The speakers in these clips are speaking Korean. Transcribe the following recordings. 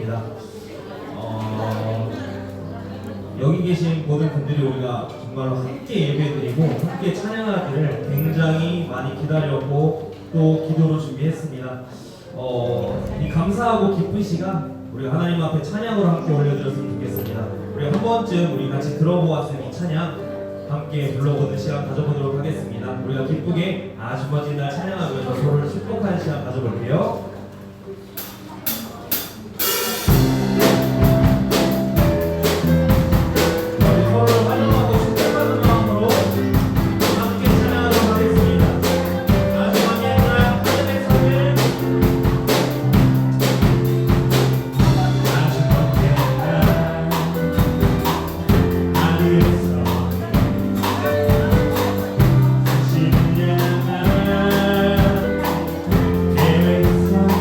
하겠습니다. 여기 계신 모든 분들이 우리가 정말로 함께 예배드리고 함께 찬양하기를 굉장히 많이 기다렸고 또 기도로 준비했습니다. 이 감사하고 기쁜 시간 우리 하나님 앞에 찬양으로 함께 올려드렸으면 좋겠습니다. 우리 한 번쯤 우리 같이 들어보았으니 찬양 함께 불러보는 시간 가져보도록 하겠습니다. 우리가 기쁘게 주어진 날 찬양하면서 서로를 축복하는 시간 가져볼게요. 계획상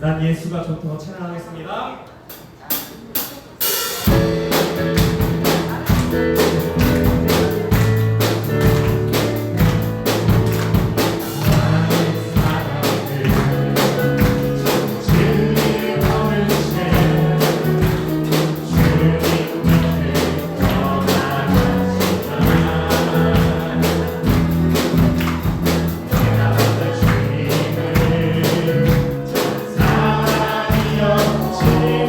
난 예수가 좋다고 찬양하겠습니다. 사랑이여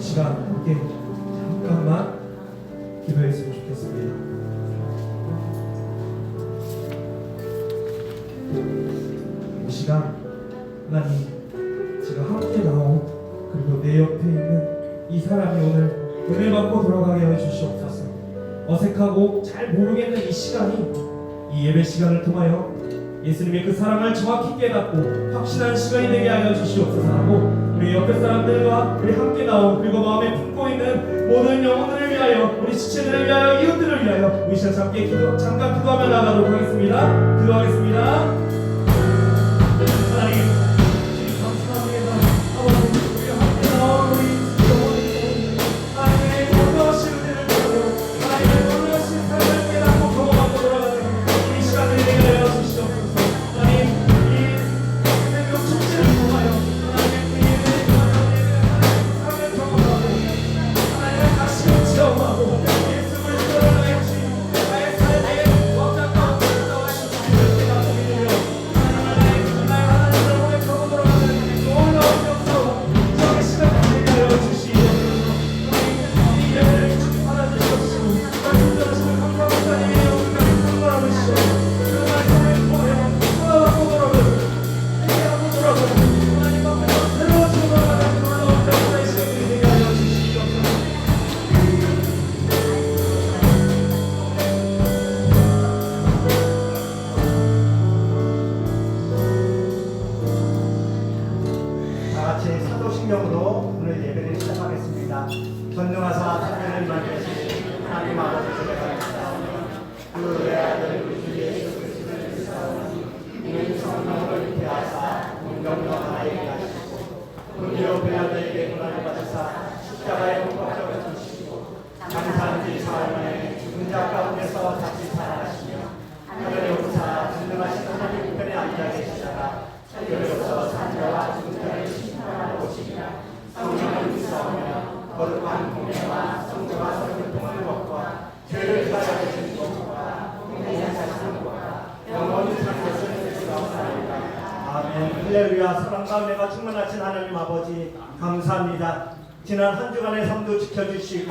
시간 함께 잠깐만 기도했으면 좋겠습니다. 이 시간 하나님, 지금 함께 나온 그리고 내 옆에 있는 이 사람이 오늘 은혜 받고 돌아가게 해주시옵소서. 어색하고 잘 모르겠는 이 시간이 이 예배 시간을 통하여 예수님의 그 사랑을 정확히 깨닫고 확신한 시간이 되게 하여 주시옵소서 하고, 우리 옆에 사람들과 우리 함께 나온 그리고 마음에 품고 있는 모든 영혼들을 위하여, 우리 지체들을 위하여, 이웃들을 위하여 우리 시간 잠깐 기도하며 나가도록 하겠습니다. 기도하겠습니다. 하나님, 주님 감사합니다. 아버지, 우리 함께 나온 우리 영혼들, 하나님의 놀라우신 은혜를 보고 하나님의 놀라우신 사랑을 깨닫고 경험하고 돌아가는 이 시간을 되게 하여 주시옵소서. 하나님, 이 생명 축제를 통하여 하나님의 사랑을 경험하고 하나님의 다시 체험하고 예수를 드러내 주신 나의 삶의 왕자 가운데 나와주신 주님을 깨닫고 믿으며 하나님의 정말 하나님을 고백하고 돌아가는 놀라운 역사와 저의 시간을 되게 하여 주시옵소서. 이 예배를 받아주시옵시고 말씀 전하시는 감사 목사님의 영광을 찬송하시오. 그 말씀을 통해 돌아가고 돌아가고 회개하고 돌아가고 하나님 앞에서 새로워지고 돌아가는 놀라운 역사의 시간을 되게 하여 주시옵소서. 다 같이 사도신경으로 오늘 예배를 시작하겠습니다. 전능하사 천년을 만드신 하나님 아버지 제가 그 외아들 우리 주 예수 그리스도를 믿사오니 이는 성령을 잉태하사 운명과 하나에 하시고 본디오 빌라도에게 고난을 받으사 십자가에 못 박혀 죽으시고 장사한 지 사흘 만에 죽은 자 가운데서 다시 살아나시며 하늘에 오르사 전능하신 하나님 우편에 앉아 계시다가 천국에서 산자와 죽은 자를 심판하러 오시리라. 성령을 믿사오며 거룩한 공예와 성도가 서로 통하는 것과 죄를 사하여 주신 것과 공예한 사시는 것과 영원히 사는 것을 믿사옵나이다. 아멘. 할렐루야. 사랑과 은혜가 충만하신 하나님 아버지 감사합니다. 지난 한 주간의 삶도 지켜주시고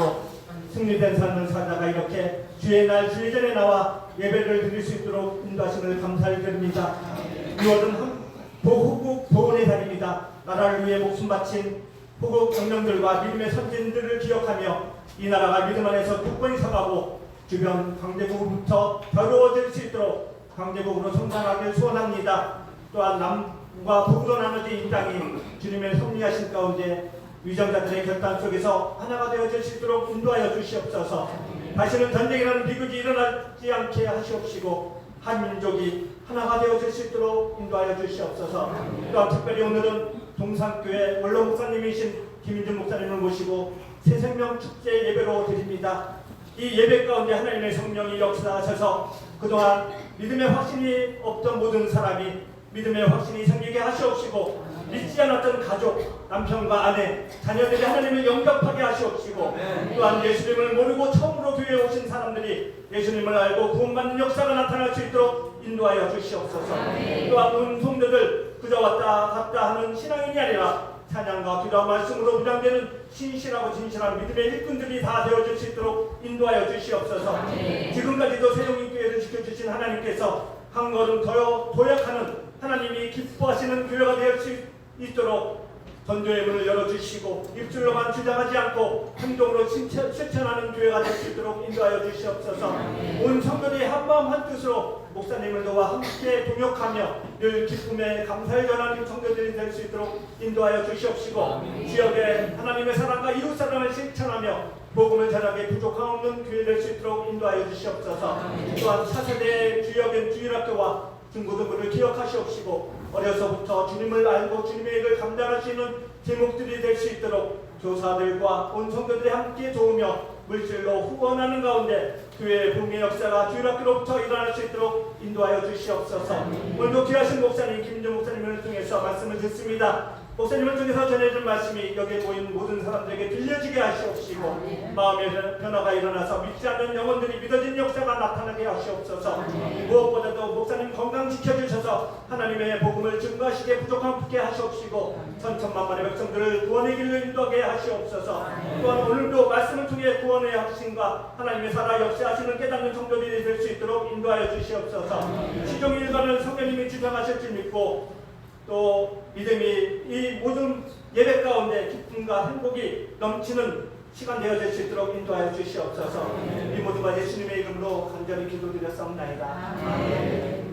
승리된 삶을 살다가 이렇게 주의 날 주의 전에 나와 예배를 드릴 수 있도록 인도하심을 감사를 드립니다. 6월은 호국 보훈의 달입니다. 나라를 위해 목숨 바친 호국 영령들과 믿음의 선진들을 기억하며 이 나라가 믿음 안에서 굳건히 서가고 주변 강대국으로부터 벼루어질 수 있도록 강대국으로 성장하길 소원합니다. 또한 남과 북으로 나눠진 이 땅이 주님의 섭리하신 가운데 위정자들의 결단 속에서 하나가 되어질 수 있도록 인도하여 주시옵소서. 다시는 전쟁이라는 비극이 일어나지 않게 하시옵시고 한민족이 하나가 되어질 수 있도록 인도하여 주시옵소서. 또한 특별히 오늘은 동산교회 원로 목사님이신 김인준 목사님을 모시고 새생명 축제 예배로 드립니다. 이 예배 가운데 하나님의 성령이 역사하셔서 그동안 믿음의 확신이 없던 모든 사람이 믿음의 확신이 생기게 하시옵시고, 믿지 않았던 가족, 남편과 아내, 자녀들이 하나님을 영접하게 하시옵시고, 또한 예수님을 모르고 처음으로 교회에 오신 사람들이 예수님을 알고 구원받는 역사가 나타날 수 있도록 인도하여 주시옵소서. 또한 온 성도들 그저 왔다 갔다 하는 신앙인이 아니라 찬양과 기도와 말씀으로 무장되는 신실하고 진실한 믿음의 일꾼들이 다 되어줄 수 있도록 인도하여 주시옵소서. 지금까지도 세종인교회를 지켜주신 하나님께서 한 걸음 더 도약하는 하나님이 기뻐하시는 교회가 될 수 있도록 전도의 문을 열어주시고 입술로만 주장하지 않고 행동으로 실천하는 교회가 될 수 있도록 인도하여 주시옵소서. 온 성도들이 한마음 한뜻으로 목사님을 도와 함께 동역하며 늘 기쁨의 감사를 전하는 성도들이 될 수 있도록 인도하여 주시옵시고, 지역의 하나님의 사랑과 이웃 사랑을 실천하며 복음을 전하게 부족함 없는 교회 될 수 있도록 인도하여 주시옵소서. 또한 차세대 주역인 주일학교와 중고등부를 기억하시옵시고, 어려서부터 주님을 알고 주님의 일을 감당할 수 있는 제목들이 될 수 있도록 교사들과 온 성도들이 함께 도우며 물질로 후원하는 가운데 교회의 복음의 역사가 주일학교로부터 일어날 수 있도록 인도하여 주시옵소서. 오늘도 귀하신 목사님 김인준 목사님을 통해서 말씀을 듣습니다. 목사님을 통해서 전해준 말씀이 여기에 모인 모든 사람들에게 들려지게 하시옵시고, 하시고 마음의 변화가 일어나서 믿지 않는 영혼들이 믿어진 역사가 나타나게 하시옵소서. 무엇보다도 목사님 건강 지켜주셔서 하나님의 복음을 증거하시기에 부족함게 하시옵시고 천천만만의 백성들을 구원의 길로 인도하게 하시옵소서. 또한 오늘도 말씀을 통해 구원의 확신과 하나님의 살아 역사하시는 깨닫는 성도들이 될 수 있도록 인도하여 주시옵소서. 시종 일관을 성령님이 주장하실 줄 믿고 또 믿음이 이 모든 예배 가운데 기쁨과 행복이 넘치는 시간 되어질 수 있도록 인도하여 주시옵소서. 이 모든 것 예수님의 이름으로 간절히 기도드렸사옵나이다. 아멘.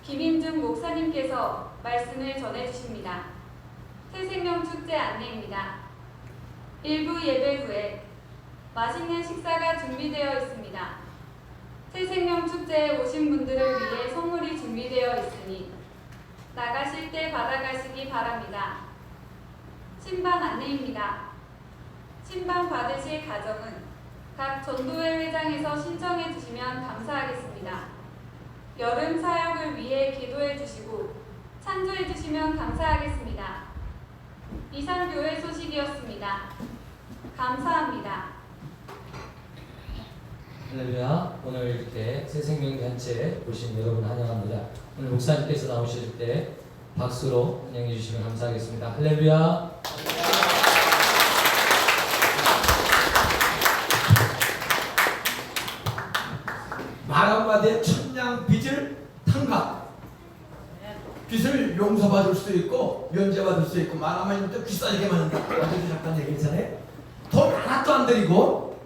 김인중 목사님께서 말씀을 전해주십니다. 새생명축제 안내입니다. 일부 예배 후에 맛있는 식사가 준비되어 있습니다. 새생명축제에 오신 분들을 위해 선물이 준비되어 있으니 나가실 때 받아가시기 바랍니다. 신방 안내입니다. 신방 받으실 가정은 각 전도회 회장에서 신청해 주시면 감사하겠습니다. 여름 사역을 위해 기도해 주시고 찬조해 주시면 감사하겠습니다. 이상 교회 소식이었습니다. 감사합니다. 할렐루야. 오늘 이렇게 새생명단체 오신 여러분 환영합니다. 오늘 목사님께서 나오실 때 박수로 환영해 주시면 감사하겠습니다. 할렐루야. 말 한마디에 천냥 빚을 탕감. 빚을 용서받을 수도 있고 면제받을 수도 있고 말 한마디면 또 비싸게 만든다. 어제도 잠깐 얘기했잖아요. 돈 하나도 안 들이고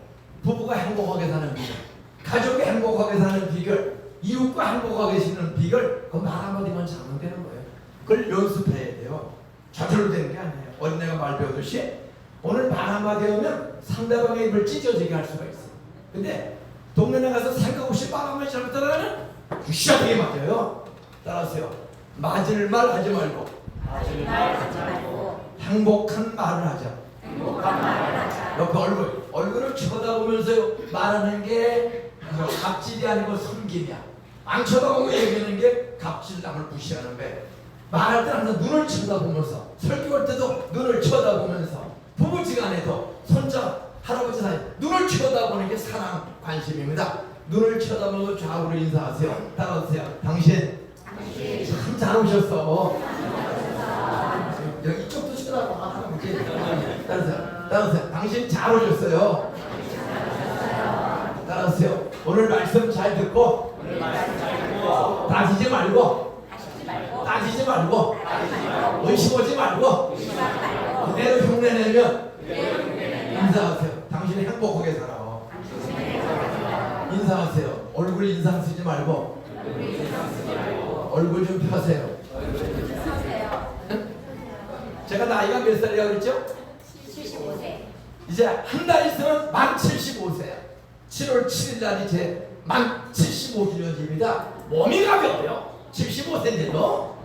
부부가 행복하게 사는 비결, 가족이 행복하게 사는 비결, 이웃과 행복하게 사는 비결, 그 말 한마디만 잘하면 되는 거예요. 그걸 연습해야 돼요. 저절로 되는 게 아니에요. 어린애가 말 배우듯이 오늘 말 한마디 하면 상대방의 입을 찢어지게 할 수가 있어요. 근데 동네에 가서 생각 없이 말 한마디 잘못하면 굿샷하게 맞아요. 따라하세요. 맞을 말 하지 말고 행복한 말을 하자. 옆에 얼굴을 쳐다보면서 말하는 게 갑질이 아니고 섬김이야. 안 쳐다보고 얘기하는 게 갑질, 남을 무시하는 거야. 말할 때 항상 눈을 쳐다보면서, 설교할 때도 눈을 쳐다보면서, 부부지간에도 손자, 할아버지 사이 눈을 쳐다보는 게 사랑, 관심입니다. 눈을 쳐다보고 좌우로 인사하세요. 따라오세요. 당신 참 잘 오셨어. 여기 이쪽도 쳐다봐. 할아버지. 따라오세요. 당신 잘 오셨어요. 따라오세요. 오늘 말씀 잘 듣고 따지지 말고 의심하지 말고 그대로 흉내내면 인사하세요. 당신이 행복하게 살아. 인사하세요. 얼굴 인상 쓰지 말고 얼굴 좀 펴세요. 제가 나이가 몇 살이라고 그랬죠? 75세. 이제 한 달 있으면 만 75세야. 7월 7일 날 이제 만 75주년입니다. 몸이 가벼워요. 75세인데도.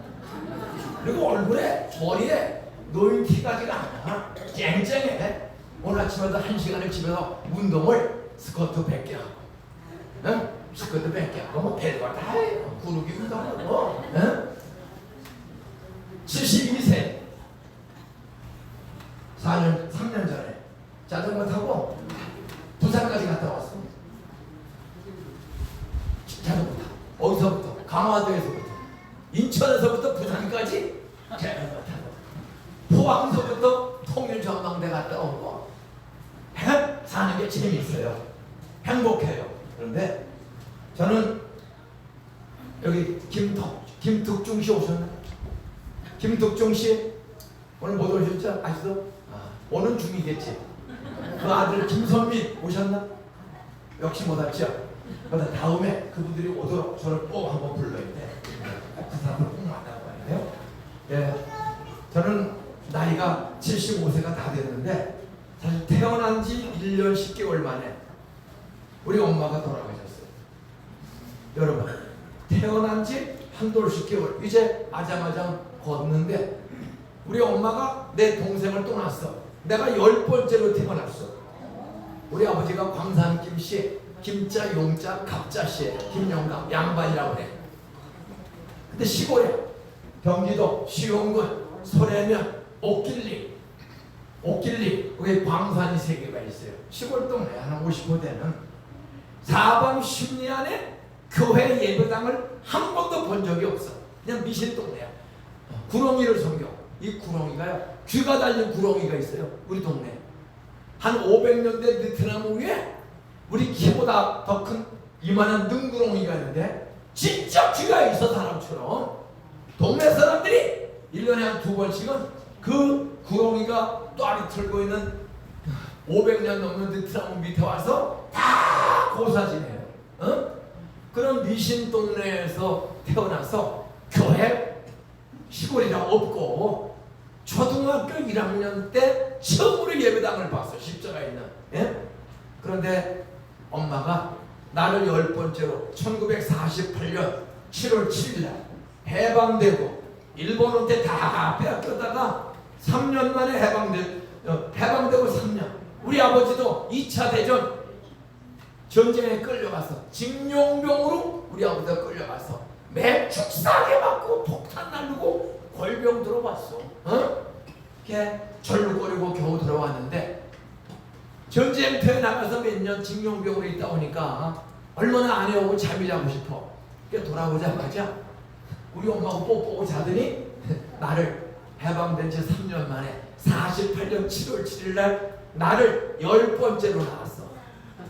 그리고 얼굴에 머리에 노인 티가지가 않아. 쨍쨍해. 오늘 아침에도 1시간을 집에서 운동을 스쿼트 100개 하고, 응? 스쿼트 100개 하고 뭐 별거 다 해요. 구르기 운동하고, 응? 72세 3년 전에 자전거 타고 부산까지 갔다 왔습니다. 자전거 타고 어디서부터? 강화도에서부터 인천에서부터 부산까지 자전거 타고 포항서부터 통일전망대 갔다 오고 사는 게 재미있어요. 행복해요. 그런데 저는 여기 김득중 씨 오셨나요? 김득중 씨 오늘 못 오셨죠? 아시죠? 오는 중이겠지. 그 아들 김선민 오셨나? 역시 못 왔죠? 그러다 다음에 그분들이 오도록 저를 꼭 한번 불러야 돼. 그 사람을 꼭 만나고 와야 돼요. 예, 저는 나이가 75세가 다 됐는데 사실 태어난 지 1년 10개월 만에 우리 엄마가 돌아가셨어요. 여러분, 태어난 지 한돌 10개월, 이제 아장아장 걷는데 우리 엄마가 내 동생을 떠났어. 내가 10번째로 태어났어. 우리 아버지가 광산 김씨, 김자, 용자, 갑자씨, 김영감, 양반이라고 그래. 근데 시골에 경기도 시흥군, 소래면, 옥길리, 거기 광산이 3개가 있어요. 시골 동네 한 50호대는 사방 십리 안에 교회 예배당을 한 번도 본 적이 없어. 그냥 미신 동네야. 구렁이를 섬겨. 이 구렁이가요, 귀가 달린 구렁이가 있어요. 우리 동네 한 500년대 베트남 위에 우리 키보다 더 큰 이만한 능구렁이가 있는데 진짜 귀가 있어. 사람처럼 동네 사람들이 1년에 한 2번씩은 그 구렁이가 또아리 틀고 있는 500년 넘는 베트남 밑에 와서 다 고사지내요. 그런 미신 동네에서 태어나서 교회 시골이라 없고 초등학교 1학년 때 처음으로 예배당을 봤어. 십자가 있는. 예? 그런데 엄마가 나를 10번째로 1948년 7월 7일날 해방되고 일본한테 다 빼앗겼다가 3년 만에 해방되고 3년. 우리 아버지도 2차 대전 전쟁에 끌려가서 징용병으로 우리 아버지가 끌려가서 매 축사하게 맞고 폭탄 날리고 골병 들어봤어. 걔 절룩거리고 겨우 들어왔는데 전쟁터에 나가서 몇 년 징용병으로 있다 보니까 얼마나 아내하고 잠이 자고 싶어. 그래 돌아오자마자 우리 엄마하고 뽀뽀하고 자더니 나를 해방된 지 3년 만에 48년 7월 7일날 나를 10번째로 낳았어.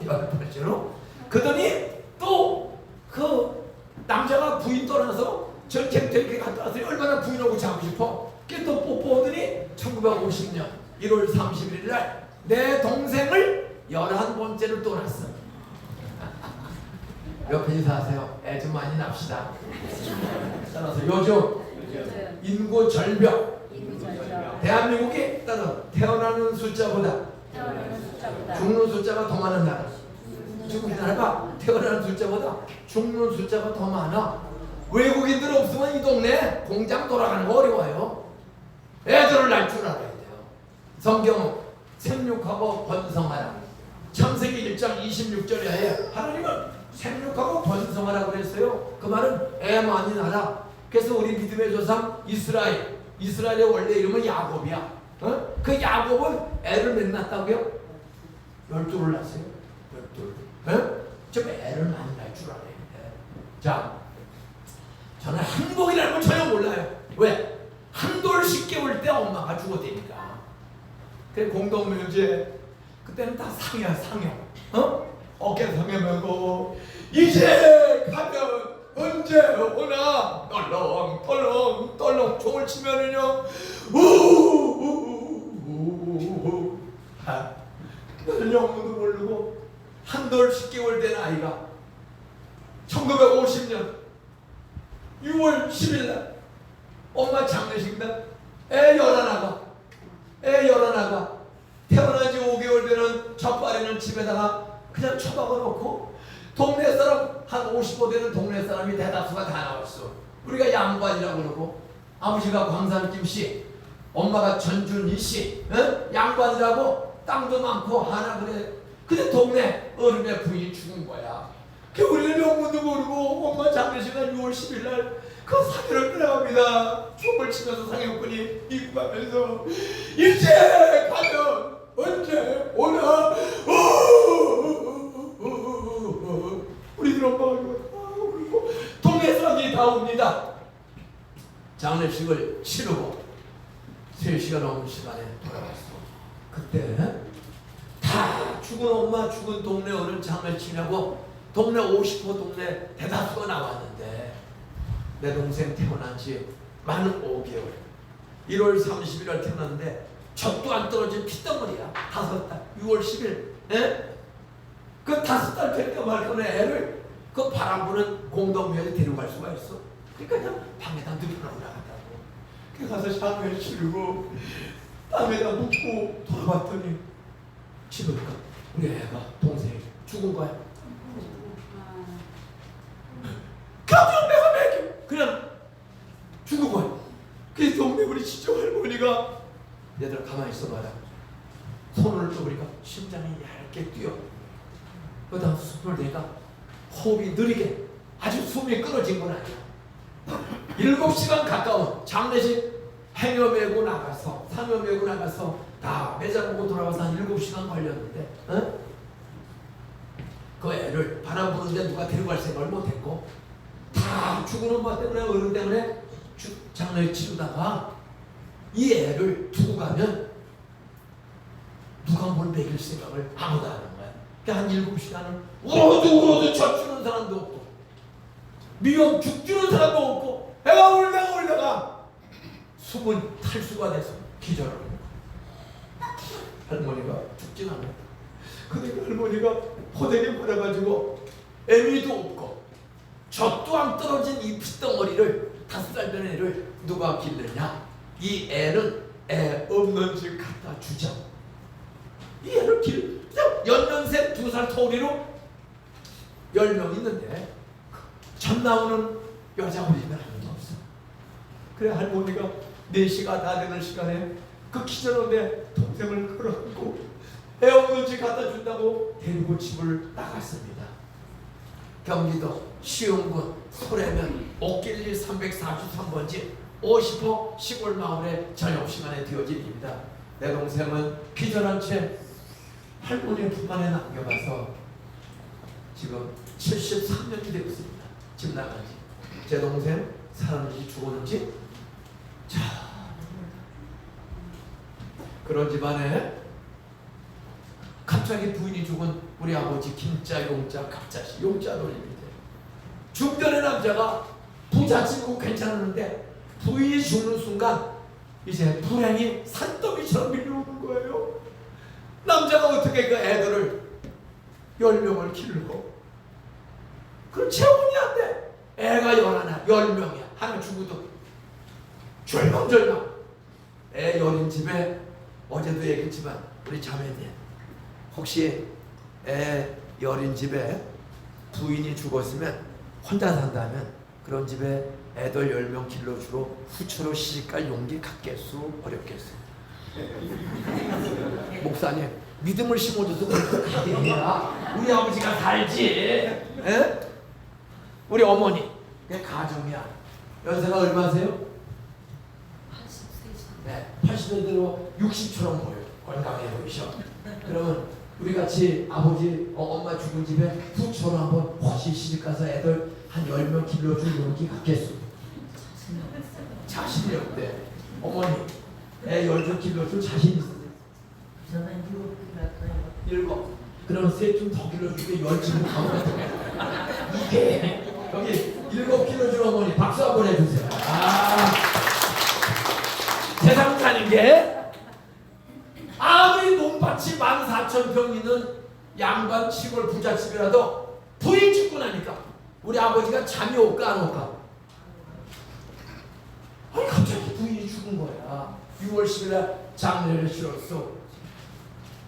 10번째로. 그러더니 또 그 남자가 부인 떠나서 전쟁터에 이렇게 갔다 왔으니 얼마나 부인하고 자고 싶어. 그래 또 뽀뽀하더니 1950년 1월 31일날 내 동생을 11번째를 또 낳았어. 옆에 인사하세요. 애 좀 많이 납시다. 따라서 요즘 인구 절벽. 대한민국이 따라 태어나는 숫자보다 죽는 숫자가 더 많은 나라. 지금 우리나라가 태어나는 숫자보다 죽는 숫자가 더 많아. 외국인들 없으면 이 동네 공장 돌아가는 거 어려워요. 애들을 낳을 줄 알아야 돼요. 성경은 생육하고 번성하라. 창세기 1장 26절에 하나님은 생육하고 번성하라 그랬어요. 그 말은 애 많이 낳아라. 그래서 우리 믿음의 조상 이스라엘의 원래 이름은 야곱이야. 그 야곱은 애를 몇 낳았다고요? 12를 낳았어요. 12. 좀 애를 많이 낳을 줄 알아요. 자, 저는 한복이라는 걸 전혀 몰라요. 왜? 한 돌씩 깨울 때 엄마가 죽었다니까. 그 공동묘지에 그때는 다 상이야, 상여. 어깨 상여 메고 이제 가면 언제 오나 떨렁 종을 치면은요 우우우우우우 나는 영문도 모르고 한 돌 10개월 된 아이가 1950년 6월 10일날 엄마 장례식날 애 열하나가 태어난 지 5개월 되는 첫발에는 집에다가 그냥 처박아 놓고 동네 사람 한 55 되는 동네 사람이 대다수가 다 나왔어. 우리가 양반이라고 그러고 아버지가 광산김씨, 엄마가 전준희씨, 양반이라고 땅도 많고 하나 그래. 근데 동네 어른의 부인이 죽은 거야. 그 우리는 명문도 모르고 엄마 장례식날 6월 10일날 그 상여를 끌어갑니다. 춤을 치면서 상여꾼이 입고 가면서 이제 가면 언제 오나 우리들 엄마가 울고 동네 사람들이 다 옵니다. 장례식을 치르고 3시가 넘은 시간에 돌아왔어. 그때 다 죽은 엄마 죽은 동네 어른 장례 치냐고 동네 50호 동네 대다수가 나왔는데 내 동생 태어난 지 만 5개월 1월 30일날 태어났는데 젖도 안 떨어진 피덩어리야. 5달 6월 10일 그 5달 될까 말거나 애를 그 바람 부는 공동묘에 데려갈 수가 있어. 그러니까 그냥 방에다 눕혀놓고 나갔다고. 그 가서 장례를 치르고 땅에다 묻고 돌아왔더니 집을까 우리 애가 동생이 죽은 거야. 깜짝 내가 매겨 그냥 죽은 거야. 그래서 동네 우리 친정 할머니가 얘들아 가만히 있어봐라. 손을 떠보니까 심장이 얇게 뛰어. 그러다 숨을 내가 호흡이 느리게 아주 숨이 끊어진 건 아니야. 7시간 가까운 장례식 행여 메고 나가서 상여 메고 나가서 다 매장 보고 돌아와서 한 7시간 걸렸는데 그 애를 바람 부는데 누가 데려갈 생각을 못했고 다 죽은 엄마 때문에 어른 때문에 장례 치르다가 이 애를 두고 가면 누가 뭘 먹일 생각을 아무도 안 하는 거야. 그러니까 한 7시간은 울어도 젖주는 사람도 없고 미움 죽주는 사람도 없고 애가 울다가 숨은 탈수가 돼서 기절을 하는 거야. 할머니가 죽진 않아. 그러니까 할머니가 호되게 받아가지고 애미도 없고 젖도 안 떨어진 이 핏덩어리를 5살 된 애를 누가 기르냐? 이 애는 애 없는 집 갖다 주자. 이 애를 그냥 연년생 2살 터울이로 10명 있는데 전 나오는 여자 어린이는 하나도 없어. 그래 할머니가 4시가 다 되는 시간에 그 기절한데 동생을 끌어안고 애 없는 집 갖다 준다고 데리고 집을 나갔습니다. 경기도 시흥군 소래면 옥길리 343번지 50호 시골 마을의 저녁시간에 되어진 일입니다. 내 동생은 기절한 채 할머니 품 안에 남겨봐서 지금 73년이 되었습니다. 집 나간 지. 제 동생 살았는지 죽었는지. 자, 그런 집안에 갑자기 부인이 죽은 우리 아버지 김자 용자 갑자시 용자 돌립니다. 중년의 남자가 부잣집이고 괜찮았는데 부인이 죽는 순간 이제 불행이 산더미처럼 밀려오는 거예요. 남자가 어떻게 그 애들을 10명을 키우고 그럼 채원이 안 돼. 애가 10명이야. 하나 죽어도 절망절망. 애 여린 집에 어제도 얘기했지만 우리 자매님 혹시 애 여린 집에 부인이 죽었으면 혼자 산다면 그런 집에 애들 10명 길러주로 후처로 시집갈 용기 갖겠수 어렵겠어요. 목사님 믿음을 심어줘서 가게야. 우리 아버지가 살지. 에? 우리 어머니 그게 가정이야. 연세가 얼마세요? 80세죠. 네, 80세대로 60처럼 보여요. 건강해 보이셔. 그러면 우리 같이 아버지 엄마 죽은 집에 후처로 한번 혹시 시집가서 애들 한 10명 길러줄 용기 갖겠수? 자신이 없대. 어머니 애 10명 길러줄 자신 있으세요? 저는 7개 같아요. 7. 그럼 셋 좀 더 길러주게 10집을 가면 이게 여기 7 길러줄 어머니 박수 한번 해주세요. 세상 사는 게 아무리 논밭이 14,000평 있는 양반 시골 부잣집이라도 부인 죽고 나니까 우리 아버지가 잠이 올까 안 올까? 아니 갑자기 부인이 죽은 거야. 6월 10일날 장례를 치렀어.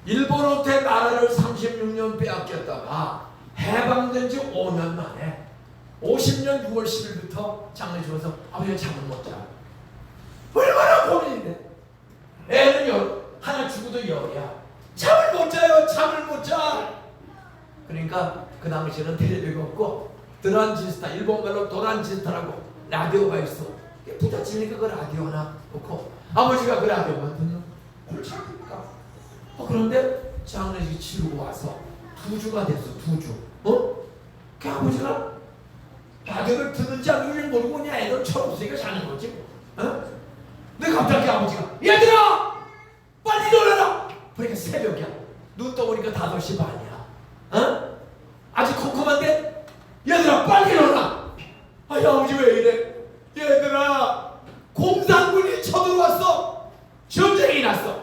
일본한테 나라를 36년 빼앗겼다가 해방된 지 5년 만에 50년 6월 10일부터 장례 치러서 아버지가 잠을 못 자. 얼마나 고민인데. 애는 하나 죽어도 10이야. 잠을 못 자요. 잠을 못 자. 그러니까 그 당시에는 텔레비가 없고 드란지스타, 일본말로 도란지스타라고 라디오가 있어. 부잣집이니까 그 라디오 하나 놓고 아버지가 그 라디오만 듣는 골치 아프니까. 그런데 장례식 치르고 와서 2주가 됐어. 2주. 그 아버지가 라디오를 듣는지 안 듣는지 모르고 그냥 애들 철없으니까 자는 거지. 근데 갑자기 아버지가 얘들아! 빨리 일어나라! 그러니까 새벽이야. 눈 떠보니까 5시 반이야. 아직 컴컴한데? 얘들아 빨리 일어나! 아니 아버지 왜 이래? 얘들아 공산군이 쳐들어왔어. 전쟁이 났어.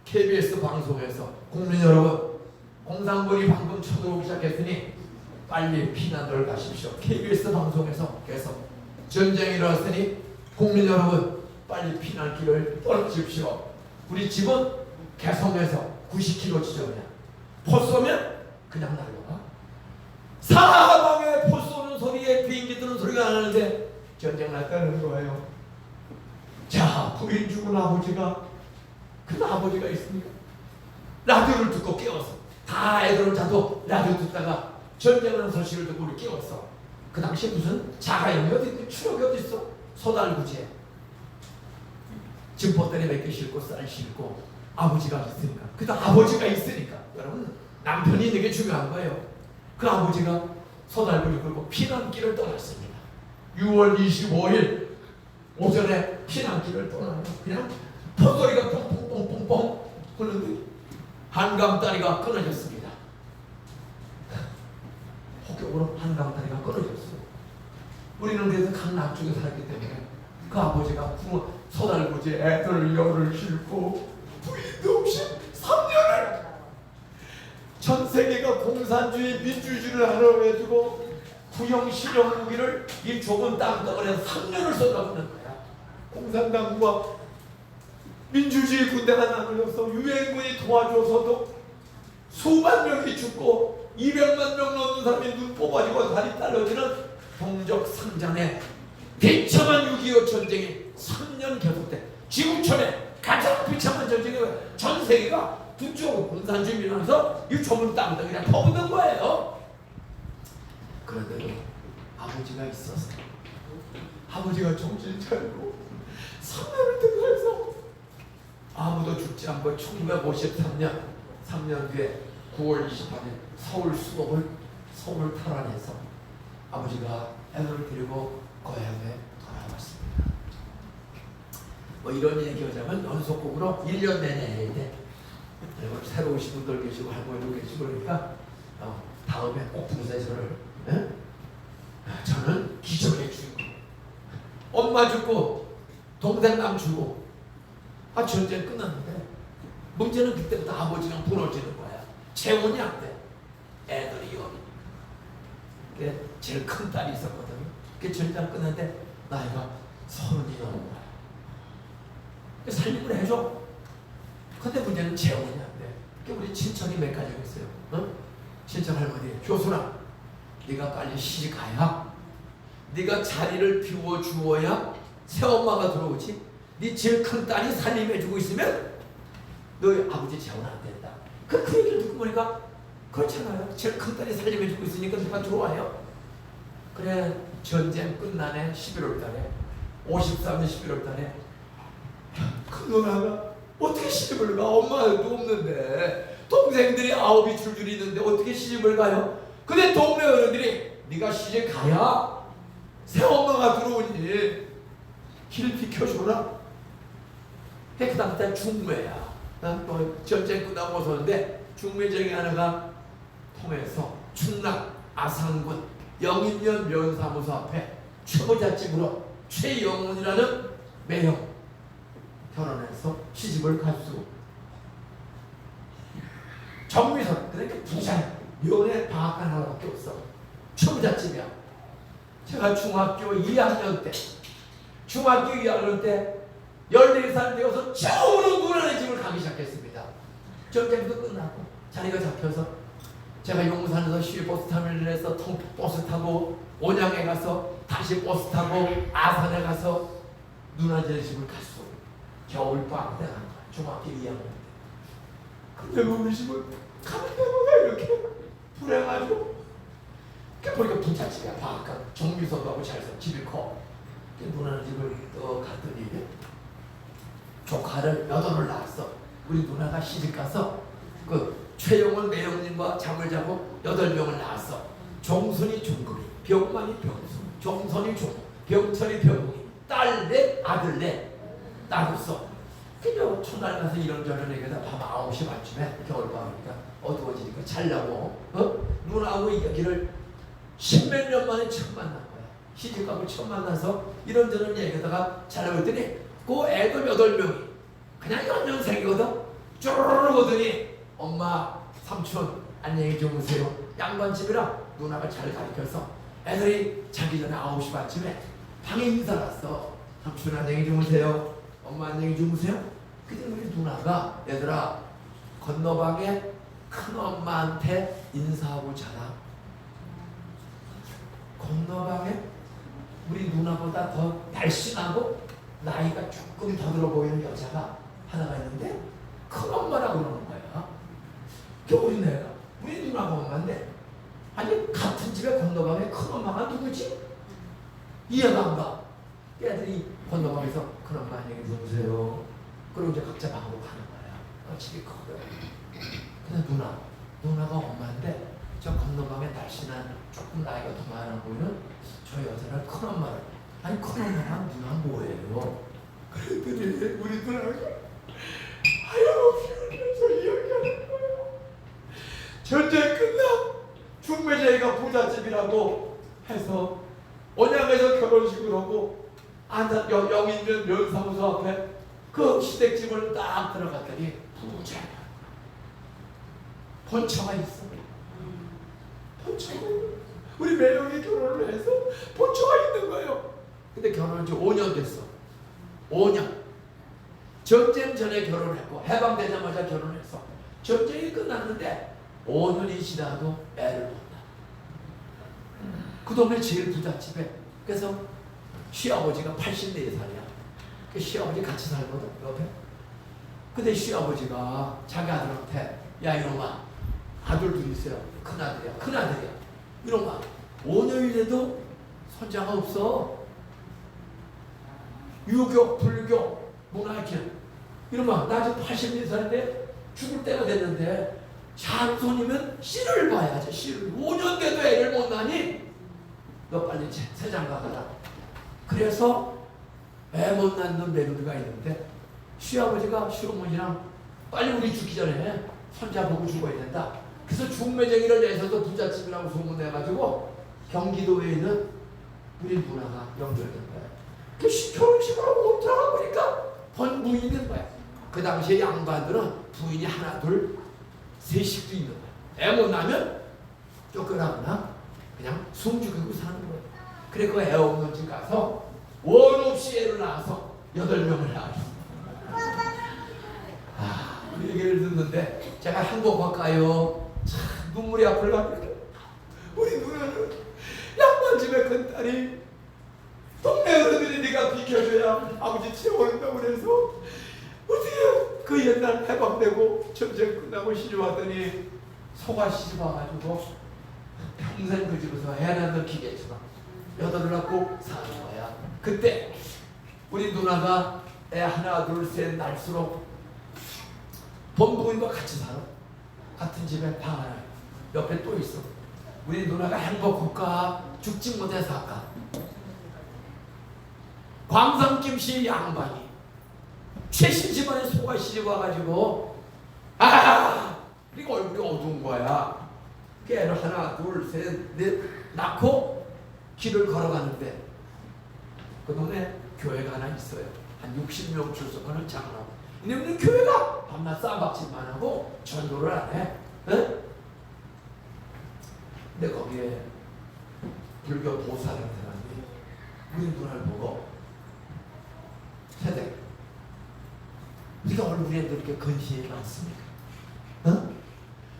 KBS 방송에서 국민 여러분 공산군이 방금 쳐들어오기 시작했으니 빨리 피난을 가십시오. KBS 방송에서 계속 전쟁이 일어났으니 국민 여러분 빨리 피난길을 떠나십시오. 우리 집은 개성에서 90km 지점이야. 포 쏘면 그냥 날라가. 사방에 포 쏘는 소리에 비행기 뜨는 소리가 안 나는데 전쟁 났다는 거예요. 자, 부인 죽은 아버지가 그 아버지가 있으니까 라디오를 듣고 깨웠어. 다 애들은 자도 라디오 듣다가 전쟁하는 소식을 듣고 우리 깨웠어. 그 당시에 무슨 자가용이 어디 있고 추억이 어디 있어. 소달구지에 짐포대에 몇 개 싣고 쌀 싣고 아버지가 있으니까. 그래도 아버지가 있으니까 여러분 남편이 되게 중요한 거예요. 그 아버지가 소달구지 끌고 피난길을 떠났습니다. 6월 25일 오전에 피난길을 떠나요. 그냥 포소리가 뽕뽕뽕뽕뽕 흐르는데 한강다리가 끊어졌습니다. 폭격으로 한강다리가 끊어졌어요. 우리는 그래서 강남쪽에 살았기 때문에 그 아버지가 소달구지에 애들 열을 싣고 부인도 없이 3년을 전 세계가 공산주의 민주주의를 하라고 해주고 구형 실용 무기를 이 좁은 땅덩어리에 3년을 쏟아붓는 거야. 공산당과 민주주의 군대가 나누어서 유엔군이 도와줘서도 수만 명이 죽고 200만 명 넘는 사람이 눈 뽑아지고 다리 딸려지는 동족 상잔에 비참한 6.25 전쟁이 3년 계속돼. 지구촌에 가장 비참한 전쟁이 전 세계가 북쪽으로 군산주의면서 이 좁은 땅덩이랑 퍼붓는 거예요. 그런데도 아버지가 있어서 아버지가 정신 차리고 3년을 등산해서 아무도 죽지 않고 1953년 3년 뒤에 9월 28일 서울 수복을 서울 탈환해서 아버지가 애들을 데리고 고향에 돌아왔습니다. 뭐 이런 얘기하자면 연속곡으로 1년 내내 해야 돼. 그리고 새로 오신 분들 계시고 할머니도 계시고 그러니까 다음에 꼭 부르세요 저를. 예? 저는 기적의 주인공. 엄마 죽고 동생 남 죽고 전쟁 끝났는데 문제는 그때부터 아버지랑 무너지는 거야. 재혼이 안 돼. 애들이요. 제일 큰 딸이 있었거든요. 그 전쟁 끝났는데 나이가 30이 넘은 거야. 살림을 해줘. 근데 문제는 재혼이 안 돼. 우리 친척이 몇 가지 있어요. 친척 할머니 효순아, 네가 빨리 시집 가야 네가 자리를 비워주어야 새엄마가 들어오지. 네 제일 큰 딸이 살림해주고 있으면 너희 아버지 재혼 안 된다. 그 얘기를 듣고 보니까 그렇잖아요. 제일 큰 딸이 살림해주고 있으니까 누가 들어와요. 그래 전쟁 끝나네 11월 달에 53년 11월 달에 큰 누나가 어떻게 시집을 가? 엄마도 없는데 동생들이 9이 줄줄이 있는데 어떻게 시집을 가요? 근데 동네 어른들이 네가 시집 가야 새엄마가 들어오니 길 비켜줘라. 그 다음에 중매야. 또 전쟁 끝나고 오셨는데 중매정이 하나가 통해서 충남 아산군 영인면 면사무소 앞에 최고자집으로 최영훈이라는 매형 결혼해서 시집을 갔수. 정미선 그러니까 부자야. 면에 방앗간 하나밖에 없어. 최고자집이야. 제가 중학교 2학년 때 14살 되어서 처음으로 누나네 집을 가기 시작했습니다. 전쟁도 끝나고 자리가 잡혀서 제가 용산에서 시외버스 터미널에서 버스 타고 온양에 가서 다시 버스 타고 아산에 가서 누나네 집을 갔어. 겨울방학 때 간 거야. 중학교 2학년 때. 근데 우리 집은 가는 데마다 이렇게 불행하죠. 보니까 부잣집이야. 방앗간 정미선도 하고 잘 살 집이 커. 누나네 집을 또 갔더니 조카를 8을 낳았어. 우리 누나가 시집가서 그 최영원 매형님과 잠을 자고 8명을 낳았어. 종순이 종국이, 병만이 병순, 종선이 종, 병철이 병국이, 딸 넷, 아들 넷 낳았어. 그냥 첫날 가서 이런저런 얘기하다 밤 9시 반쯤에 겨울밤이니까 어두워지니까 자려고 누나하고 이야기를 10몇 년 만에 처음 만난 거야. 시집가고 처음 만나서 이런저런 얘기하다가 자려고 했더니 그 애들 8명이 그냥 연년생이거든. 쪼르르 오더니 엄마 삼촌 안녕히 주무세요. 양반집이라 누나가 잘 가르쳐서 애들이 자기 전에 9시 반쯤에 방에 인사 갔어. 삼촌 안녕히 주무세요. 엄마 안녕히 주무세요. 그때 우리 누나가 얘들아 건너방에 큰엄마한테 인사하고 자라. 건너방에 우리 누나보다 더 날씬하고 나이가 조금 더 들어 보이는 여자가 하나가 있는데 큰엄마라고 그러는 거야. 그 우리 누나가 엄마인데 아니 같은 집에 건너방에 큰엄마가 누구지? 이해가 안 가. 애들이 건너방에서 큰엄마 안녕히 주무세요. 그리고 이제 각자 방으로 가는 거야. 집이 커요. 근데 누나가 엄마인데 저 건너방에 날씬한 조금 나이가 더 많아 보이는 저 여자를 큰엄마를 아니 큰엄마랑 누나 뭐예요? 그랬더니 우리 누나가 하염없이 울면서 이야기하는 거예요. 전쟁 끝나 중매자이가 부잣집이라고 해서 온양에서 결혼식을 하고 영인면 면사무소 앞에 그 시댁집을 딱 들어갔더니 부자야. 본처가 있어. 본처가 우리 매형이 결혼을 해서 본초가 있는 거예요. 근데 결혼한 지 5년 됐어. 5년. 전쟁 전에 결혼했고 해방되자마자 결혼했어. 전쟁이 끝났는데 5년이 지나도 애를 못 낳아. 그 동네 제일 부잣집에. 그래서 시아버지가 84살이야. 그 시아버지 같이 살거든 옆에. 근데 시아버지가 자기 아들한테 야 이놈아, 아들 둘 있어요. 큰아들이야. 이놈아, 5년이 돼도 손자가 없어. 유교, 불교, 문화길. 이놈아, 나 지금 84살인데 죽을 때가 됐는데 장손이면 씨를 봐야지. 씨를. 5년 돼도 애를 못 낳니? 너 빨리 세장가 가라. 그래서 애 못 낳는 며느리가 있는데 시아버지가 시어머니랑 빨리 우리 죽기 전에 손자 보고 죽어야 된다. 그래서 중매쟁이를 내서도 부잣집이라고 소문내가지고 경기도에 있는 우리 누나가 연결된 거야. 그 결혼식을 하고 못 들어가 보니까 본 부인이 된 거야. 그 당시에 양반들은 부인이 하나 둘 셋씩도 있는 거야. 애 못 낳으면 쫓겨나거나 그냥 숨 죽이고 사는 거야. 그래 그 애 없는 집 가서 원 없이 애를 낳아서 8명을 낳았어. 그 얘기를 듣는데 제가 한국 갈까요? 참 눈물이 앞을 가니까 우리 누나는 양반 집에 큰 딸이 동네 어른들이 네가 비켜줘야 아버지 채워온다고 그래서 어떻게 그 옛날 해방되고 전쟁 끝나고 시집 왔더니 소가 시집 와가지고 평생 그 집에서 애 낳는 기계처럼 8을 낳고 사는 거야. 그때 우리 누나가 애 하나 둘 셋 날수록 본부인과 같이 살아. 같은 집에 방 하나 옆에 또 있어. 우리 누나가 행복할까 죽지 못해서 할까. 광산김씨 양반이 최신 집안에 소가 시집 와가지고 그리고 얼굴이 어두운 거야. 애를 하나 둘 셋 넷 낳고 길을 걸어가는데 그 동네 교회가 하나 있어요. 한 60명 출석하는 장로. 왜냐면 교회가 밤낮 쌈박질만 하고 전도를 안 해. 응? 근데 거기에 불교 보살이라는 사람이 우리 누나를 보고 세대 네가 얼굴에 이렇게 근심이 많습니까? 응?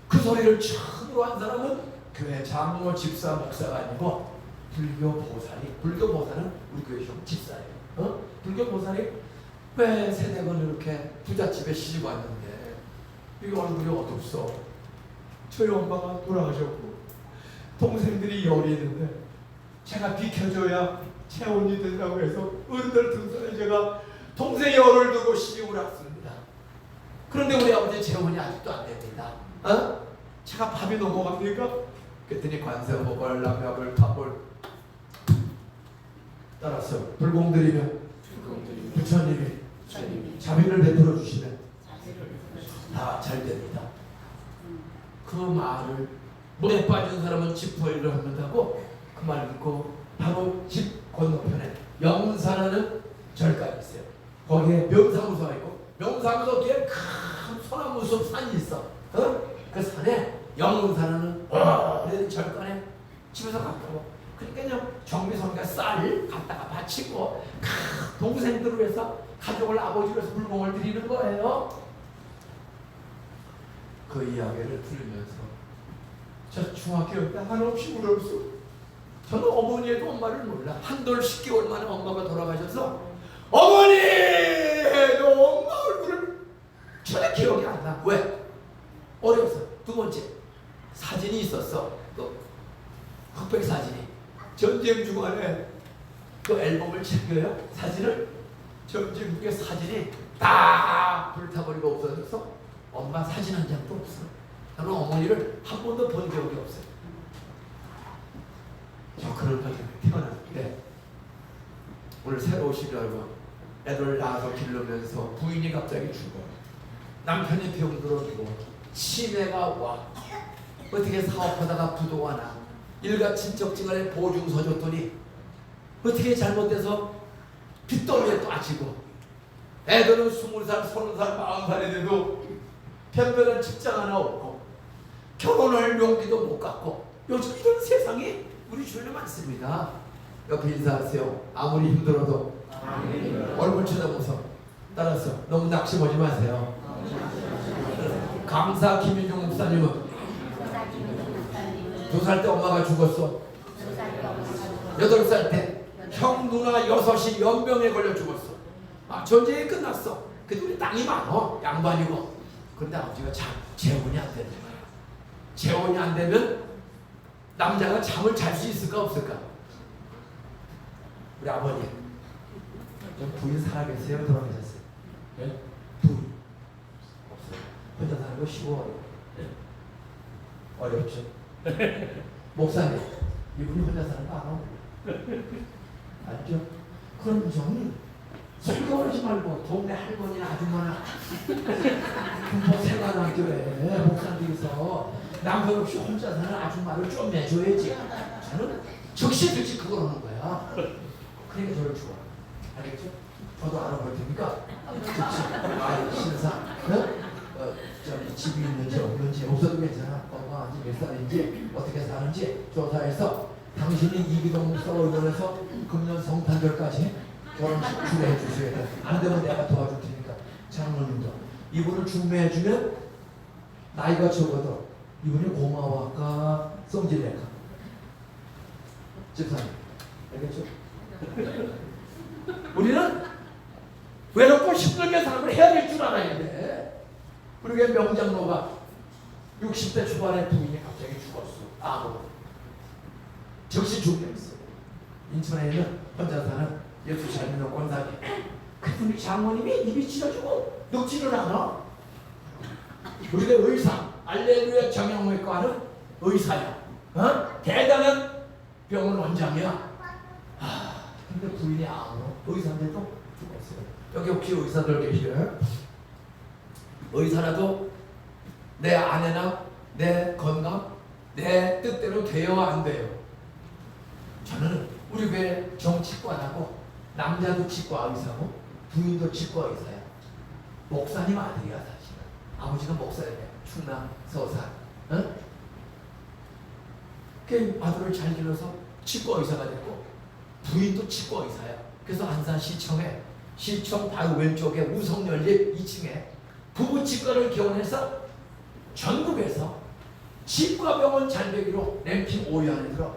그 소리를 처음으로 한 사람은 교회 장로 집사 목사가 아니고 불교 보살이. 불교 보살은 우리 교회 집사예요. 어? 불교 보살이 왜 세대건 이렇게 부잣집에 시집 왔는데 이게 얼굴이 어둡소? 저희 엄마가 돌아가셨고 동생들이 열이 있는데 제가 비켜줘야 체온이 된다고 해서 어른들 등산에 제가 동생 열을 두고 시집을 왔습니다. 그런데 우리 아버지 체온이 아직도 안 됩니다. 어? 제가 밥이 넘어갑니까? 그랬더니 관세음보벌 남야불 탑불 따라서 불공드리면 부처님이 자비를 베풀어 주시면 다 잘 됩니다. 그 말을 물에 빠진 사람은 지퍼일을 한다고 그 말 듣고 바로 집 건너편에 영산하는 절간이 있어요. 거기에 명사무소가 있고 명사무소 뒤에 큰 소나무숲 산이 있어. 그 산에 영산하는 오래된 절간에 집에서 가까워. 그러니까 정미성이가 쌀 갖다가 바치고 동생들을 위해서 가족을 아버지를 위해서 불공을 드리는 거예요. 그 이야기를 들으면서 저 중학교 때 한없이 울었어. 저는 어머니에도 엄마를 몰라. 한돌 10개월 만에 엄마가 돌아가셔서 어머니! 너 엄마 얼굴을 전혀 기억이 안 나. 왜? 어려서. 두 번째 사진이 있었어. 그 흑백 사진이. 전쟁 중간에 그 앨범을 챙겨요. 사진을. 전쟁국의 사진이 다 불타버리고 없어져서 엄마 사진 한 장도 없어. 저는 어머니를 한 번도 본 기억이 없어요. 저 그런 가정에 태어났는데 오늘 새로 오신 여러분, 애들 낳아서 기르면서 부인이 갑자기 죽어. 남편이 병 들어주고 치매가 와. 어떻게 사업하다가 부도가 나. 일가 친척지간에 보증서 줬더니 어떻게 잘못돼서 빚더미에 빠지고 애들은 20살, 30살, 40살이 돼도 변변한 직장 하나 없고 결혼할 용기도 못 갖고 요즘 이런 세상이 우리 주변에 많습니다. 옆에 인사하세요. 아무리 힘들어도 얼굴 쳐다보면서 따라서 너무 낙심하지 마세요. 강사 김윤종 목사님은 2살 때 엄마가 죽었어. 8살 때 형 누나 6이 연병에 걸려 죽었어. 전쟁이 끝났어. 근데 우리 땅이 많어. 양반이고. 근데 아버지가 재혼이 안 되는 거야. 재혼이 안 되면 남자가 잠을 잘 수 있을까 없을까? 우리 아버님 좀 부인 살아계세요? 돌아가셨어요? 네? 부인 없어요. 혼자 사는 거 쉬워요. 어렵죠. 목사님 이분이 혼자 사는 거 알아? 알죠? 그럼 좀 설교하지 말고 동네 할머니나 아줌마나 뭐 생활학교에 목사님께서 남편 없이 혼자 사는 아줌마를 좀 내줘야지. 저는 적시듯이 그걸 하는 거야. 그러니까 저를 좋아. 알겠죠? 저도 알아볼 테니까. 그치? 신상, 저기 집이 있는지 없는지 없어도 괜찮아. 건강한지 몇 살인지 어떻게 사는지 조사해서 당신이 이기동 목사로 의논해서 금년 성탄절까지 결혼식 주례해 주셔야 돼. 안 되면 내가 도와줄 테니까. 장로님도 이분을 중매해주면 나이가 적어도 이분이 고마워할까 성질낼까? 집사님 알겠죠? 우리는 외롭고 힘들게 사는 걸 해야 될 줄 알아야 돼. 우리가 명장로가 60대 초반에 부인이 갑자기 죽었어. 즉시 중매했어. 인천에 있는 혼자 사는 예수 잘 믿는 권사님. 그분이 장모님이 입이 찢어지고 늙지를 않아. 우리가 의사 알레루야 정형외과 하는 의사야. 대단한 병원 원장이야. 근데 부인이 의사인데도 죽었어요. 여기 혹시 의사들 계시나요? 의사라도 내 아내나 내 건강 내 뜻대로 돼요 안 돼요? 저는 우리 교회 정치과라고 남자도 치과 의사고 부인도 치과 의사야. 목사님 아들이야 사실은. 아버지가 목사예요. 충남 서산. 그 아들을 잘 길러서 치과 의사가 됐고 부인도 치과 의사야. 그래서 안산시청에 시청 바로 왼쪽에 우성연립 2층에 부부치과를 개원해서 전국에서 치과병원 잘 되기로 랭킹 5위 안에 들어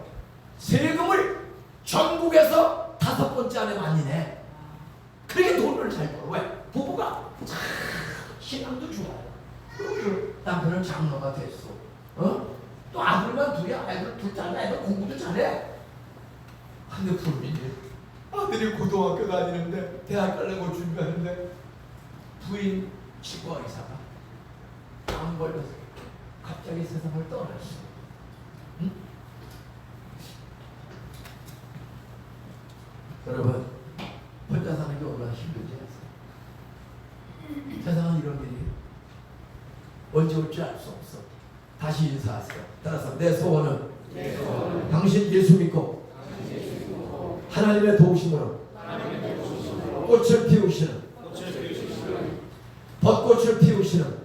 세금을 전국에서 5번째 안에 만이네. 그렇게 돈을 잘 벌어. 왜? 부부가 참 신앙도 좋아요. 그리고 남편은 장로가 됐어. 또 아들만 둘이야. 아이들 둘 잘해. 애들 공부도 잘해. 근데 부인이 아들이 고등학교 다니는데 대학 가려고 준비하는데 부인 치과 의사가 안 걸려서 갑자기 세상을 떠났어. 응? 여러분 혼자 사는 게 얼마나 힘든지 아세요? 세상은 이런 일이 언제 올지 알 수 없어. 다시 인사하세요. 따라서 내 소원은 당신 예수 믿고 하나님의 도우심으로 꽃을 피우시는 벚꽃을 피우시는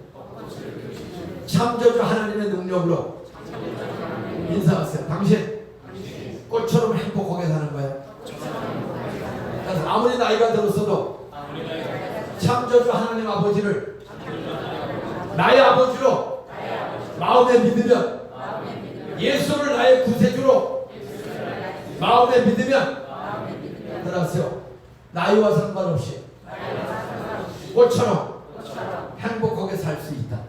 참저주 하나님의 능력으로 인사하세요. 당신 꽃처럼 행복하게 사는 거예요. 그래서 아무리 나이가 들었어도 참저주 하나님 아버지를 나의 아버지로 마음에 믿으면 예수를 나의 구세주로 마음에 믿으면 따라하세요. 나이와 상관없이 꽃처럼 행복하게 살 수 있다.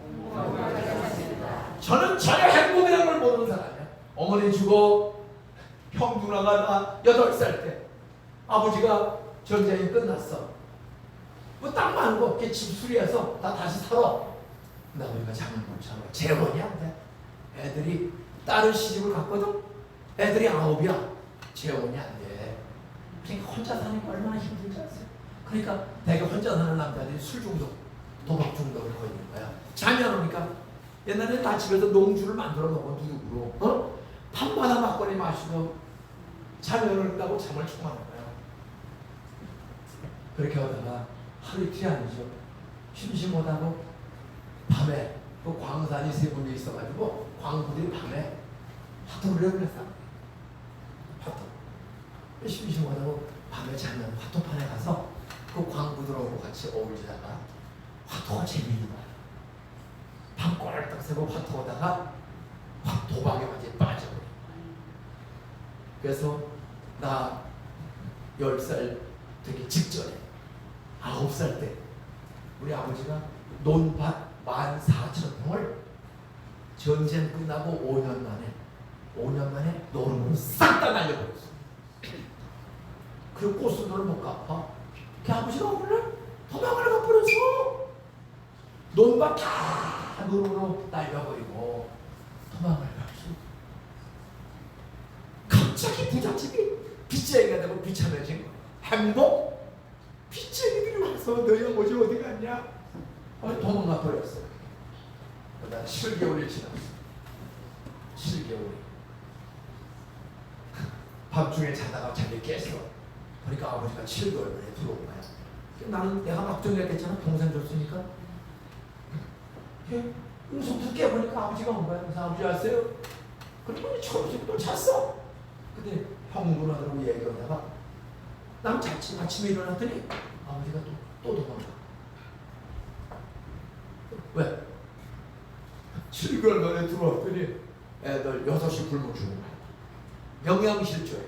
저는 전혀 행복이라는 걸 모르는 사람이야. 어머니 죽어 형 누나가 나 8살 때 아버지가 전쟁이 끝났어. 뭐 땅 많고 집 수리해서 나 다시 살아. 근데 아버지가 잠을 못 자고 재혼이 안 돼. 애들이 다른 시집을 갔거든. 애들이 9이야. 재혼이 안 돼. 그러니까 혼자 사는 게 얼마나 힘들지 않아요? 그러니까 내가 혼자 사는 남자들이 술 중독, 도박 중독을 거는 거야. 잠이 안 오니까 옛날에 나 집에서 농주를 만들어 먹어 누룩으로. 밤마다 막걸리 마시고 잠이 안 온다고 잠을 청하는 거야. 그렇게 하다가 하루 이틀이 아니죠. 심심하다고 밤에 그 광산이 3군데 있어가지고 광부들이 밤에 하도를 그랬어. 심심하다고 밤에 자면 화토판에 가서 그 광부들하고 같이 어울리다가 화토가 재미있는 거야. 밤 꼬락딱 새고 화토하다가 확 도박에 완전히 빠져버린 거야. 그래서 나 10살 되기 직전에 9살 때 우리 아버지가 논밭 14,000평을 전쟁 끝나고 5년 만에 노름으로 싹 다 날려버렸어. 그 꽃순도를 못 갚아. 그 아버지가 어느 날 도망을 가버렸어. 논밭 다 노름으로 날려버리고 도망을 갔어. 갑자기 부잣집이 빚쟁이가 되고 비참해진 거야. 행복? 빚쟁이들이 와서 너희 아버지 어디 갔냐? 도망가 버렸어. 그러다 7개월이 지났어. 7개월이. 밤중에 자다가 잠이 깼어. 그러니까 아버지가 7개월 만에 들어온 거야. 나는 내가 막둥이가 됐잖아. 동생 줬으니까. 음성도 깨보니까 아버지가 온 거야. 그래서 아버지 왔어요? 그러더니 처음부터 잤어. 근데 형 누나들하고 얘기하다가 난 잤지. 아침에 일어났더니 아버지가 또 도망가. 왜? 7개월 만에 들어왔더니 애들 6시 굶어 죽은 거야. 영양실조에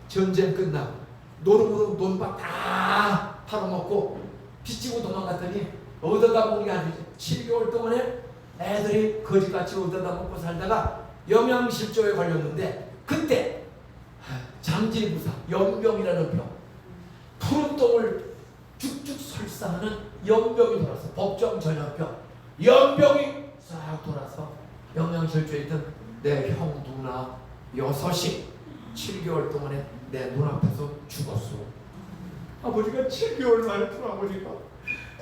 전쟁 끝나고 노름으로 논밭 다 팔아먹고 빚지고 도망갔더니 얻어다 먹은 게 아니지. 7개월 동안에 애들이 거지같이 얻어다 먹고 살다가 영양실조에 걸렸는데 그때 장질부사 연병이라는 병, 푸른 똥을 쭉쭉 설사하는 연병이 돌아서 법정 전염병, 연병이 싹 돌아서 영양실조에 있던 내 형 누나 6이 7개월 동안에 내 눈앞에서 죽었어. 아버지가 7개월 만에 돌아보니까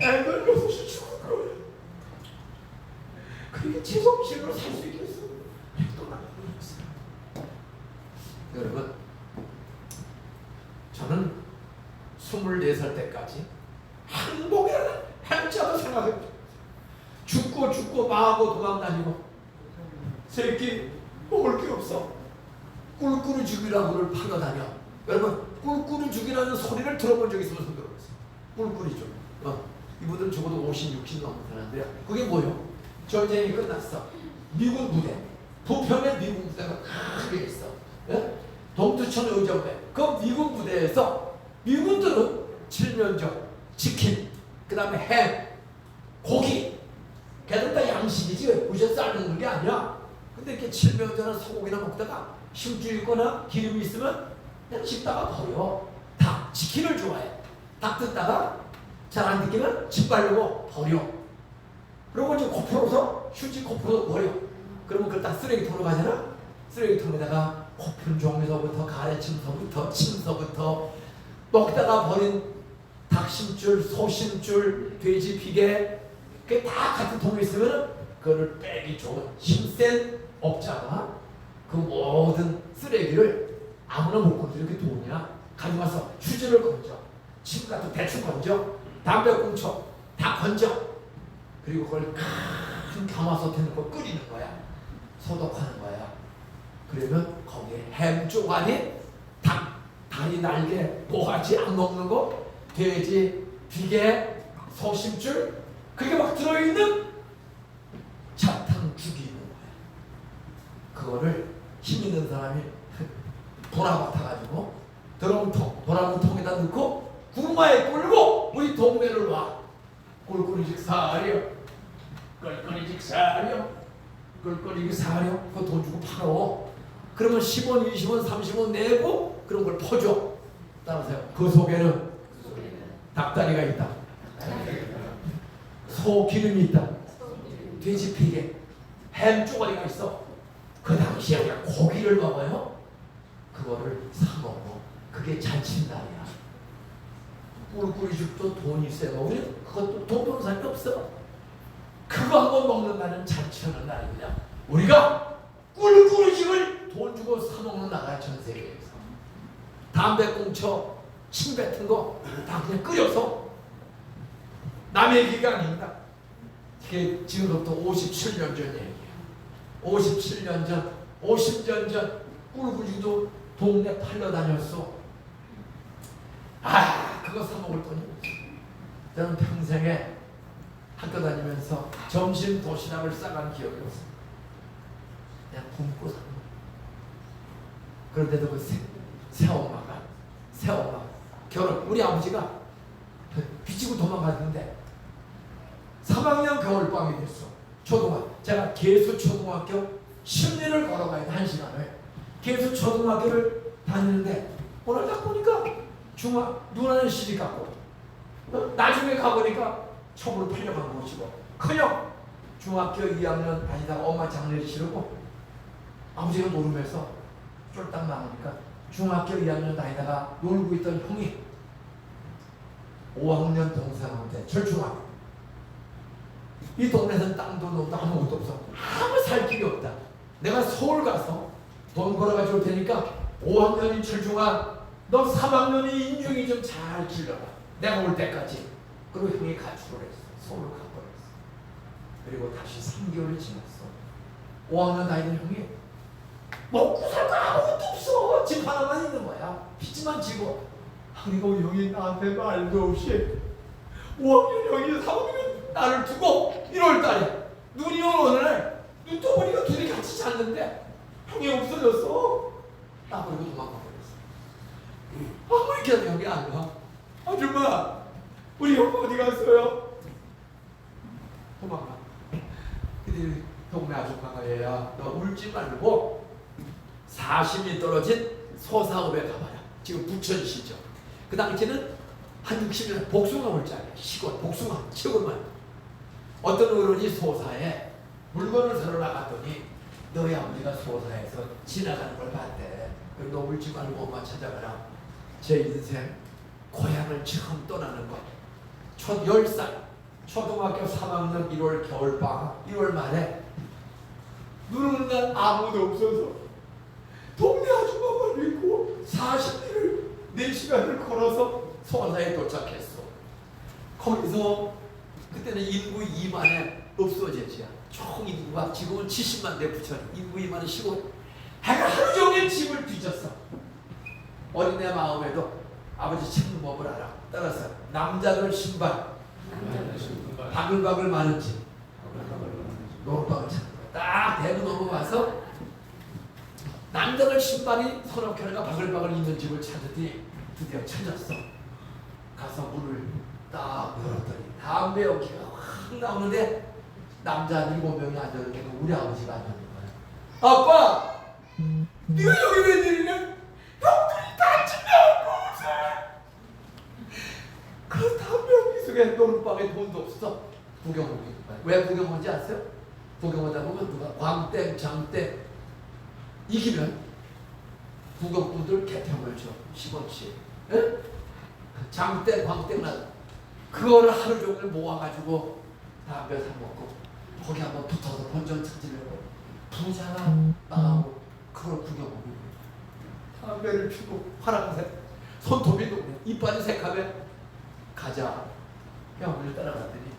애들 6이 죽은 거야. 그게 제 정신으로 살 수 있겠어? 여러분, 저는 24살 때까지 항복이라는 한자도 생각했죠. 죽고 마하고 도망다니고 새끼 먹을 게 없어. 꿀꿀이 죽이라고를 팔아다녀. 여러분, 꿀꿀이 죽이라는 소리를 들어본 적 있으면 손 들어보세요. 꿀꿀이 죽. 이분들은 적어도 50, 60 넘는 사람들이야. 그게 뭐예요? 전쟁이 끝났어. 미군 부대, 부평에 미군 부대가 크게 있어. 예? 동두천 의정부대. 그 미군 부대에서 미군들은 칠면조, 치킨, 그 다음에 햄, 고기, 걔들 다 양식이지 우셔 삶는 게 아니야. 근데 이렇게 칠면조나 소고기나 먹다가 힘줄 있거나 기름이 있으면 그냥 씹다가 버려. 닭, 치킨을 좋아해. 닭 듣다가 잘 안 듣기면 집 바르고 버려. 그리고 이제 코풀어서 휴지 코풀어서 버려. 그러면 그걸 딱 쓰레기통으로 가잖아. 쓰레기통에다가 코푼 종에서부터 가래침서부터 침서부터 먹다가 버린 닭심줄, 소심줄, 돼지 비계 그게 다 같은 통에 있으면 그거를 빼기 좋은 힘센 업자가 그 모든 쓰레기를 아무나 못 건져. 이렇게 돈이야. 가져가서 휴지를 건져, 침 같은 대충 건져, 담배 꽁초 다 건져. 그리고 그걸 큰 가마솥에 넣고 끓이는 거야. 소독하는 거야. 그러면 거기에 햄 쪼가리, 닭 다리 날개, 보가지 안 먹는 거, 돼지 비계, 소심줄 그게 막 들어있는 자탕죽이 있는 거야. 그거를 힘 있는 사람이 돌아받아가지고 드럼통, 도라무통에다 넣고 구마에 꿀고 우리 동네를 와. 꿀꿀이직 사려, 꿀꿀이직 사려, 꿀꿀이직 사려. 그거 돈 주고 팔어. 그러면 10원, 20원, 30원 내고 그런 걸 퍼줘. 따라서요. 그 속에는 닭다리가 있다. 소 기름이 있다. 돼지 피게, 햄 쪼가리가 있어. 그 당시에 우리가 고기를 먹어요. 그거를 사 먹어. 그게 잔칫날이야. 꿀꿀이죽도 돈이 세고 우리 그것도 돈 버는 사람이 없어. 그거 한번 먹는다는 잔치하는 날입니다. 우리가 꿀꿀이죽을 돈 주고 사 먹는 나라야. 전 세계에서 담배 꽁초, 침 뱉은 거 다 그냥 끓여서 남의 얘기가 아닙니다. 이게 지금부터 57년 전 얘기예요. 57년 전, 50년 전 꿀꿀이죽도 동네 팔러 다녔어. 그거 사 먹을 돈이 없어. 저는 평생에 학교 다니면서 점심 도시락을 싸간 기억이 없어요. 그냥 굶고 사는 거예요. 그런데도 그 새엄마가 결혼, 우리 아버지가 빚지고 도망갔는데 3학년 겨울방이 됐어. 제가 계수초등학교 10리를 걸어가야 돼, 1시간을. 계수초등학교를 다니는데 오늘 딱 보니까 누나는 시집 갔고, 나중에 가보니까 처벌로 팔려간 곳이고, 큰형 중학교 2학년 다니다가 엄마 장례를 치르고 아버지가 노름해서 쫄딱 나가니까 중학교 2학년 다니다가 놀고 있던 형이 5학년 동생한테 절충하고, 이 동네에서는 땅도 농도 아무것도 없어. 아무 살 길이 없다. 내가 서울 가서 돈 벌어가 줄 테니까 5학년인 철중아, 너 3학년이 인중이 좀 잘 길러라. 내가 올 때까지. 그리고 형이 가출을 했어. 서울 가버렸어. 그리고 다시 3개월이 지났어. 5학년 다니는 형이 먹고 살 거 아무것도 없어. 집 하나만 있는 거야. 빚만 지고. 그리고 형이 나한테 말도 없이 5학년 형이 3학년 나를 두고 1월 달에 눈이 오는 어느 날 눈덩어리가 둘이 같이 잤는데 형이 없어졌어. 나 버리고 도망가 버렸어. 아무리 걔도 형이 안 가. 아줌마, 우리 형 어디 갔어요? 도망가. 근데 동네 아줌마가 얘야, 너 울지 말고 40리 떨어진 소사읍에 가봐라. 지금 부천시죠. 그 당시에는 한 60년 복숭아 물자리야. 시골 복숭아 최고만. 어떤 어른이 소사에 물건을 사러 나갔더니 너희 아버지가 소사에서 지나가는 걸 봤대. 너 울지 말고 엄마 찾아가라. 제 인생 고향을 처음 떠나는 것. 첫 10살 초등학교 3학년 1월 겨울방학 1월 말에 눈 오는 날 아무도 없어서 동네 아줌마만 있고 40리를 4시간을 걸어서 소사에 도착했어. 거기서 그때는 인구 2만에 없어졌지야. 총 인구가 지금은 70만 대 부천. 인구 2만은 시골. 해가 하루 종일 집을 뒤졌어. 어린애 마음에도 아버지 참 법을 알아. 따라서 남자들 신발 바글바글 많은 집 노릇방을 찾는 거야. 딱 대구 넘어가서 남자들 신발이 서너 켤레가 바글바글 있는 집을 찾았더니 드디어 찾았어. 가서 문을 딱 열었더니 담배 연기가 확 나오는데 남자 7명이 앉았는데 우리 아버지가 앉았는 거야. 아빠! 네가 여기 웬일이냐? 형들이 다 집에 없어. 그 담배 연기 속에 노름방에 돈도 없어. 구경 오기. 왜 구경 온지 아세요? 구경 오다 보면 누가 광땡, 장땡 이기면 구경꾼들 개평을 줘. 10원씩. 예? 장땡, 광땡 나 그거를 하루 종일 모아가지고 담배 사 먹고 거기 한번 붙어서 본전 찾으려고 부자가 나가고 그걸 구경 오고 담배를 피고 파란색 손톱이 녹네. 이빨이 새카매. 가자. 그냥 우리 따라갔더니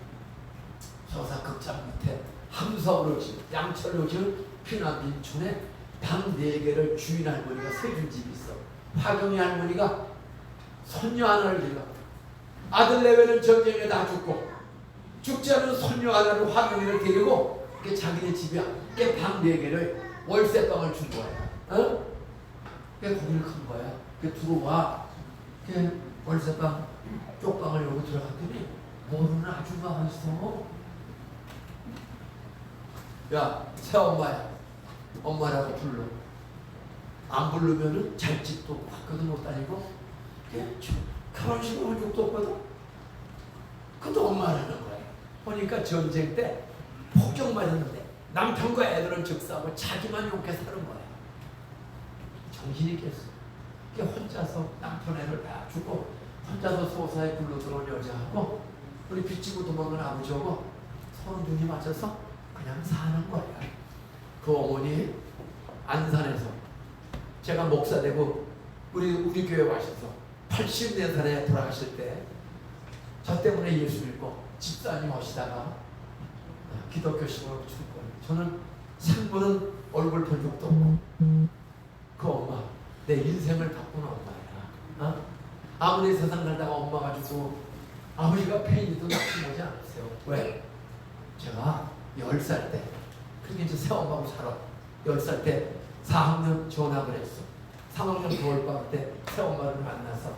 서사 극장 밑에 함서로 지은 양철로 지은 피난 빈촌에 방 4개를 주인 할머니가 세준 집이 있어. 화경이 할머니가 손녀 하나를 길러. 아들 내외는 전쟁에 다 죽고 죽지 않은 손녀 하나를 화경이를 데리고 자기네 집에 방 4개를 월세방을 준 거야. 어? 거기를 큰 거야. 들어와. 월세방 쪽방을 열고 들어갔더니 모르는 아줌마가 있어. 야, 새엄마야. 엄마라고 불러. 안 부르면은 잘 집도 학교도 못 다니고 결혼식을 한 적도 없거든. 근데 엄마라는 거야. 보니까 전쟁 때 폭격맞았는데 남편과 애들은 즉사하고 자기만 욕해 사는 거야. 정신이 깼어. 혼자서 남편 애를 다 주고 혼자서 소사에 굴러 들어온 여자하고 우리 빚지고 도망간 아버지하고 서로 눈이 맞춰서 그냥 사는 거야. 그 어머니 안산에서 제가 목사 되고 우리 교회 와셔서 84살에 돌아가실 때 저 때문에 예수 믿고 집사님 오시다가 기독교 신앙을 줄 거예요. 저는 상부는 얼굴 본 적도 없고 그 엄마 내 인생을 바꾼 엄마야. 아무리 세상 살다가 엄마가 죽고 아버지가 페인도 낙심 오지 않았어요. 왜? 제가 10살 때, 그렇게 이제 새엄마하고 살아. 10살 때 4학년 전학을 했어. 3학년 겨울방학 때 새엄마를 만나서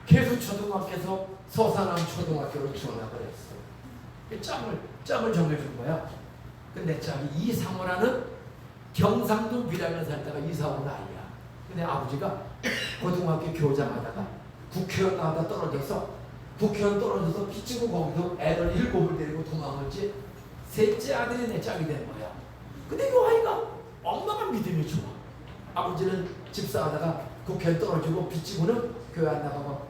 계수초등학교에서 서산암 초등학교로 전학을 했어. 짬을 정해준 거야. 근데 짬이 이상호라는 경상도 밀양에 살다가 이사 온 아이야. 근데 아버지가 고등학교 교장하다가 국회의원 나가다 떨어져서 피치고 거기서 애들 7을 데리고 도망을지 셋째 아들이 내 짝이 된 거야. 근데 이 아이가 엄마가 믿음이 좋아. 아버지는 집사하다가 국회의원 떨어지고 피치고는 교회 안 나가고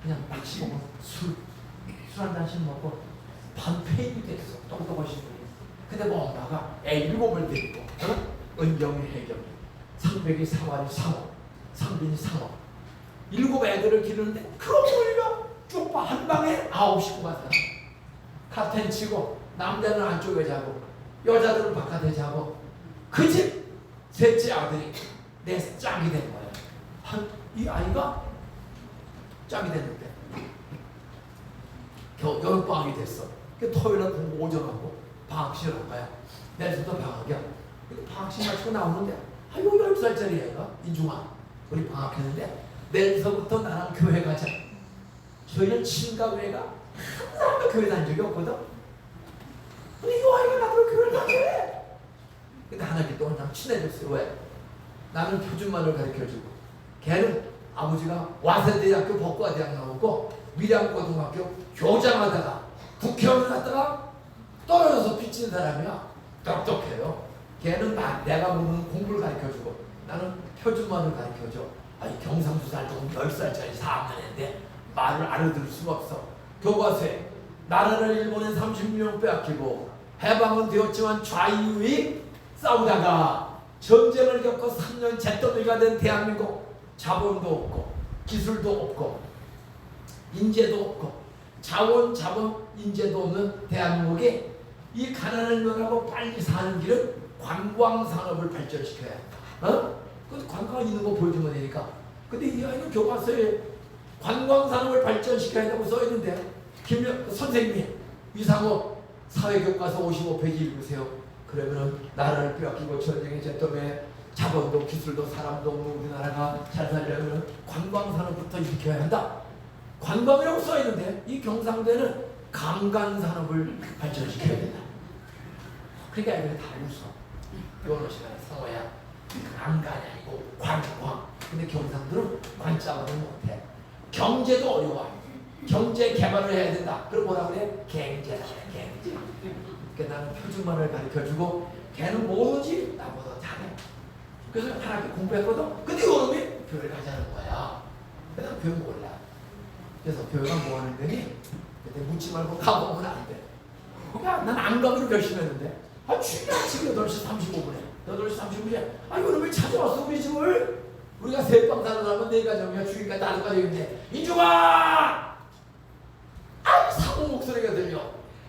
그냥 낚시 먹고 술 한 잔씩 먹고 반페인이 됐어. 똑똑하신 분이. 근데 뭐 엄마가 애 7을 데리고 은경이, 혜경이, 상백이, 상환이, 상호, 상빈이, 상호 7 애들을 기르는데 그럼 우리가 쪽파 한 방에 9 식구가 살아. 카텐 치고 남자는 안쪽에 자고 여자들은 바깥에 자고 그 집 셋째 아들이 내 짝이 된 거야. 이 아이가 짝이 됐는데 여름방학이 됐어. 토요일날 공부 오전하고 방학시를 한 거야. 내일부터 방학이야. 방학시 마치고 나오는데 아유 10살짜리 애가 인중아 우리 방학했는데 내일서부터 나랑 교회 가자. 저희는 친가교회가 항상 교회 다닌 적이 없거든. 근데 이 아이가 나도 교회를 가게. 근데 하나님 동안 난 친해졌어요. 왜? 나는 표준말을 가르쳐주고 걔는 아버지가 와세대학교 법과대학 나오고 밀양고등학교 교장하다가 국회의원 갔다가 떨어져서 빚진 사람이야. 똑똑해요. 걔는 내가 모르는 공부를 가르쳐주고 나는 표준말을 가르쳐줘. 아니 경상도 살던 10살짜리 4학년인데 말을 알아들을 수가 없어. 교과서에 나라를 일본에 30년 빼앗기고 해방은 되었지만 좌이우이 싸우다가 전쟁을 겪고 3년 잿더미가 된 대한민국 자본도 없고 기술도 없고 인재도 없고 자원 인재도 없는 대한민국이 이 가난을 면하고 빨리 사는 길은 관광산업을 발전시켜야 한다. 근데 관광 있는 거 보여주면 되니까. 근데 이 아이는 교과서에 관광산업을 발전시켜야 한다고 써있는데 선생님이 이상호 사회교과서 55페이지 읽으세요. 그러면은 나라를 빼앗기고 전쟁의 잿더미에 자본도 기술도 사람도 없는 우리나라가 잘 살려면 관광산업부터 일으켜야 한다. 관광이라고 써있는데 이 경상도에는 강간산업을 발전시켜야 된다. 그러니까 애들이 다 웃어. 요런 시간에 상호야 강간이 아니고 관광. 근데 경상도는 관자만을 못해. 경제도 어려워. 경제 개발을 해야 된다. 그럼 뭐라 그래? 경제다. 경제. 그러니까 나는 표준말을 가르쳐주고 걔는 뭐든지 나보다 잘해. 그래서 하나씩 공부했거든. 근데 요놈이 교회 가자는 거야. 내가 교회 몰라. 그래서 교회가 뭐 하는 데니? 그때 묻지 말고 가보면 안 돼. 그러니까 난 안 가기로 결심했는데 주일 아침 8시 35분에 8시 35분에 요놈이 찾아왔어 우리 집을. 우리가 세방 사는 사람은 4가정이야. 주일까지 5가정인데 인중아! 사고 목소리가 들려.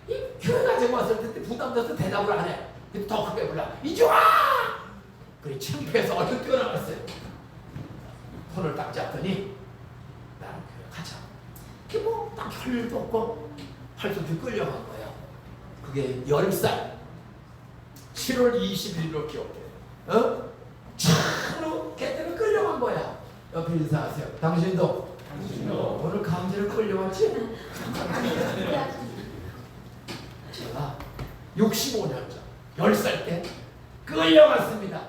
이 교회 가정 왔을 때 부담돼서 대답을 안 해. 더 크게 불러. 인중아! 그래 창피해서 얼른 뛰어나갔어요. 손을 딱 잡더니 나는 교회 가자. 그게 뭐 딱 혈일도 없고 팔뚝이 끌려간 거야. 그게 10살 7월 21일로 기억해. 참으로 걔들은 끌려간 거야. 옆에 인사하세요. 당신도 오늘 감지를 끌려왔지? 제가 65년 전 10살 때 끌려갔습니다.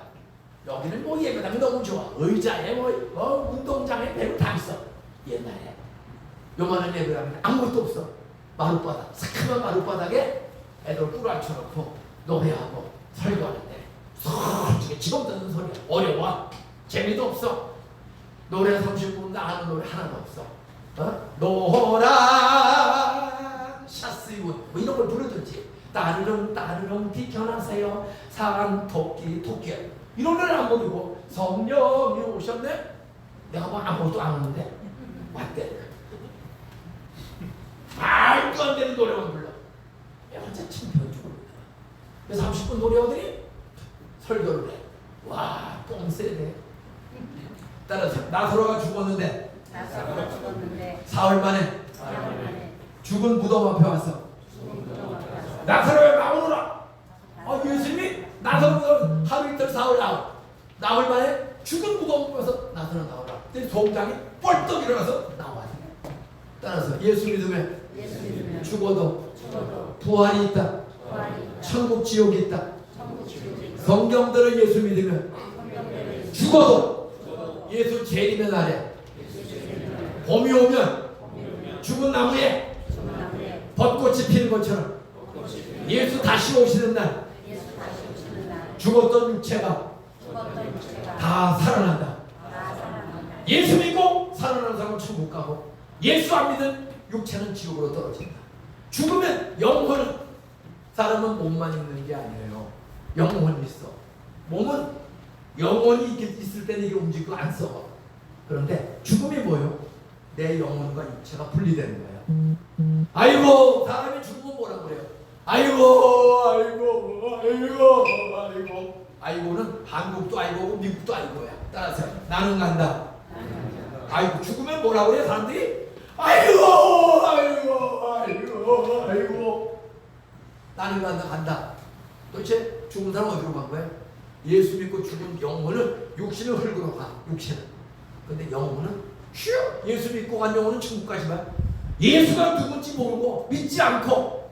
여기는 뭐 예배당이 너무 좋아. 의자에 운동장에 배로 다 있어. 옛날에 요만한 예배당에 아무것도 없어. 마룻바닥, 새카만 마룻바닥에 애들 꿀 앉혀놓고 노래하고 설교하는데 솔직히 지금 듣는 소리야. 어려워. 재미도 없어. 노래 30분 아는 노래 하나도 없어. 노란 샤스이운 뭐 이런 걸 부르든지 따르릉 비켜나세요 산 토끼 이런 노래를 안 부르고 성령이 오셨네. 내가 뭐 아무것도 안 하는데 왔대. 말도 안 되는 노래만 불러. 내가 진짜 창피해 죽을. 그래서 30분 노래하더니 설교를 해. 와, 똥 세대. 따라서 나사로가 죽었는데 사흘 만에 죽은 무덤 앞에 와서 나사로야 나오너라. 예수님이 나사로 하루 이틀 사흘 나흘 만에 죽은 무덤 앞에 와서 나사로 나오라. 근데 송장이 뻘떡 일어나서 나와요. 따라서 예수 믿으면 죽어도 부활이 있다. 천국 지옥이 있다. 성경대로 예수 믿으면 죽어도 예수 재림의 날에 봄이 오면 죽은 나무에 벚꽃이 피는 것처럼 예수 다시 오시는 날 죽었던 육체가 다 살아난다. 예수 믿고 살아나는 사람은 천국 가고 예수 안 믿은 육체는 지옥으로 떨어진다. 죽으면 영혼은 사람은 몸만 있는 게 아니에요. 영혼이 있어. 몸은 영혼이 있을 때는 이게 움직이고 안 썩어. 그런데 죽음이 뭐예요? 내 영혼과 육체가 분리되는 거예요. 아이고 사람이 죽으면 뭐라고 그래요? 아이고는 한국도 아이고고 미국도 아이고야. 따라서 나는 간다. 아이고 죽으면 뭐라고 그래요 사람들이? 아이고 나는 간다. 도대체 죽은 사람 어디로 간 거예요? 예수 믿고 죽은 영혼은 육신은 흙으로 가. 육신은. 근데 영혼은 휴 예수 믿고 간 영혼은 천국까지 가. 예수가 누군지 모르고 믿지 않고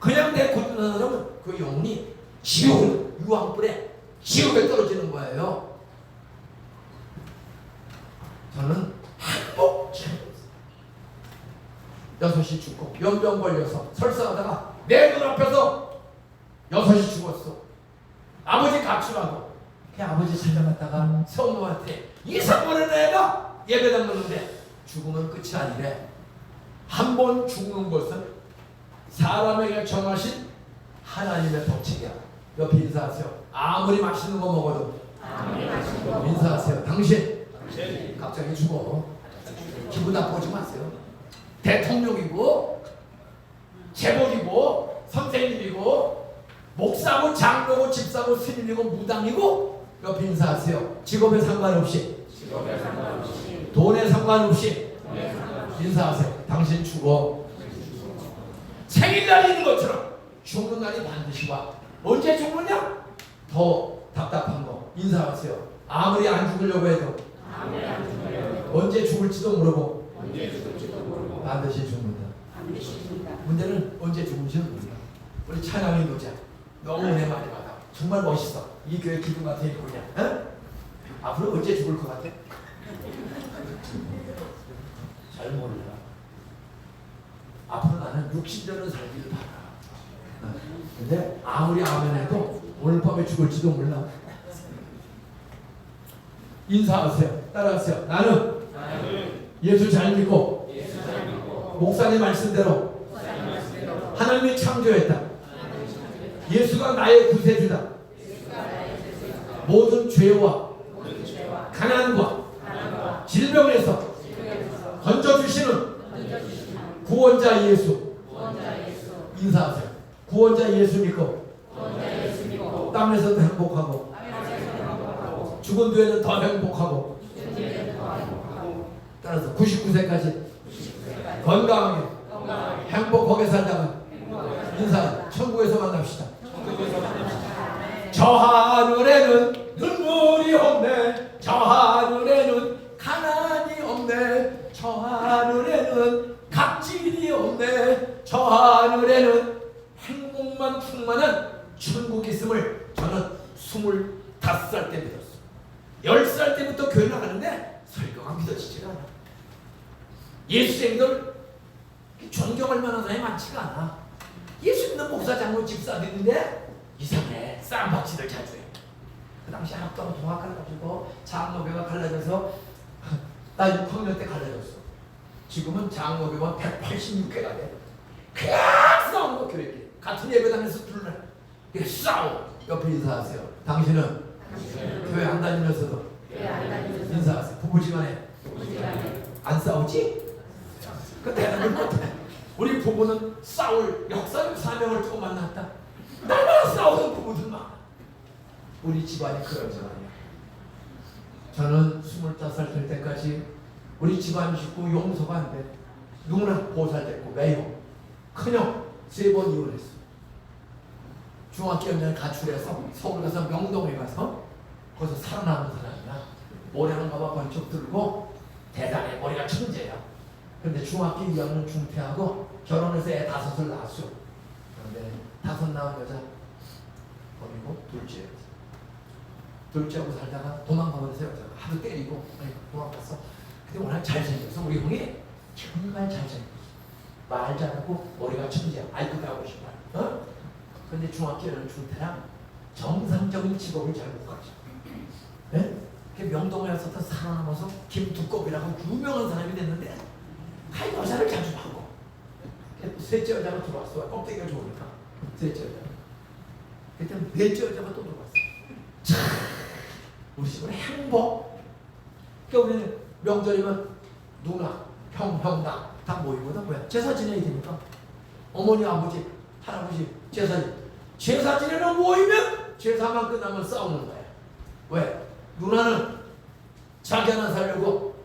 그냥 내 고집하는 사람은 그 영혼이 지옥 유황불에 지옥에 떨어지는 거예요. 저는 한복 6시 죽고 연병 걸려서 설사하다가 내 눈앞에서 6시 죽었어. 아버지 가출하고 그 아버지 찾아갔다가 성모한테 이상하는 애가 예배당 가는데 죽으면 끝이 아니래. 한 번 죽는 것은 사람에게 정하신 하나님의 법칙이야. 옆에 인사하세요. 아무리 맛있는 거 먹어도 인사하세요. 당신 갑자기 죽어. 기분 나쁘지 마세요. 대통령이고 재벌이고 선생님이고 목사고 장로고 집사고 스님이고 무당이고 옆에 인사하세요. 직업에 상관없이 돈에 상관없이 인사하세요. 당신 죽어. 생일날이 있는 것처럼 죽는 날이 반드시 와. 언제 죽느냐? 더 답답한 거 인사하세요. 아무리 안 죽으려고 해도 언제 죽을지도 모르고 반드시 죽는다. 문제는 언제 죽을지는 모른다. 우리 찬양의 노자 너무 은혜 많이 받아. 정말 멋있어. 이 교회 기둥 같은 게 그냥 응? 앞으로 언제 죽을 것 같아? 잘 몰라. 앞으로 나는 60년을 살기를 바라. 근데 아무리 아멘해도 오늘 밤에 죽을지도 몰라. 인사하세요. 따라하세요. 나는 예수 잘 믿고 목사님 말씀대로 하나님이 창조했다. 예수가 나의 구세주다. 모든 죄와 가난과 질병에서 건져주시는 구원자 예수. 인사하세요. 구원자 예수 믿고 땅에서도 행복하고 죽은 뒤에는 더 행복하고 따라서 99세까지 건강하게 행복하게 살다가 인사 천국에서 만납시다. 저 하늘에는 눈물이 없네. 저 하늘에는 가난이 없네. 저 하늘에는 갑질이 없네. 저 하늘에는 행복만 충만한 천국이 있음을 저는 25살 때 믿었어. 10살 때부터 교회 나가는데 설교가 믿어지지가 않아. 예수님들 존경할 만한 사람이 많지가 않아. 예수 믿는 목사, 장로, 집사들인데 이상해. 쌈박질을 자주 해. 그 당시 학교가 동학해가지고 장로교가 갈라져서 나 6학년 때 갈라졌어. 지금은 장로교가 186회가 돼. 그냥 싸우는 거 교회끼리. 같은 예배당에서 둘날 싸워. 옆에 인사하세요. 당신은 교회 안 다니면서도 인사하세요. 부부지간에 안 싸우지? 그 대답을 못해. 우리 부부는 싸울 역사적 사명을 두고 만났다. 날마다 싸우는 부부들 많아. 우리 집안이 그런 집안이야. 저는 25살 될 때까지 우리 집안 식구 용서가 안 돼. 누나 보살됐고 매형, 큰형 3번 이혼했어. 중학교 연장에 가출해서 서울 가서 명동에 가서 거기서 살아남은 사람이야. 머리는 가봐 번쩍 들고 대단해. 머리가 천재야. 근데 중학교 2학년 중퇴하고 결혼해서 애 5을 낳았어. 그런데 5 낳은 여자 버리고 둘째하고 살다가 도망가버려서 여자가 하도 때리고 도망갔어. 근데 워낙 잘생겼어. 우리 형이 정말 잘생겼어. 말 잘하고 머리가 천재야. 아이고 가고 싶어. 근데 중학교는 중퇴랑 정상적인 직업을 잘 못 가져. 예? 명동에 와서 살아남아서 김두껍이라고 유명한 사람이 됐는데 여자를 자주 하고 셋째 여자가 들어왔어. 껍데기가 좋으니까 셋째 여자. 그때 넷째 여자가 또 들어왔어. 참 우리 집은 행복. 그러니까 우리는 명절이면 누나, 형, 나 다 모이거든. 뭐야? 제사 지내야 되니까 어머니, 아버지, 할아버지 제사 지내러 모이면 제사만 끝나면 싸우는 거야. 왜? 누나는 자기 하나 살려고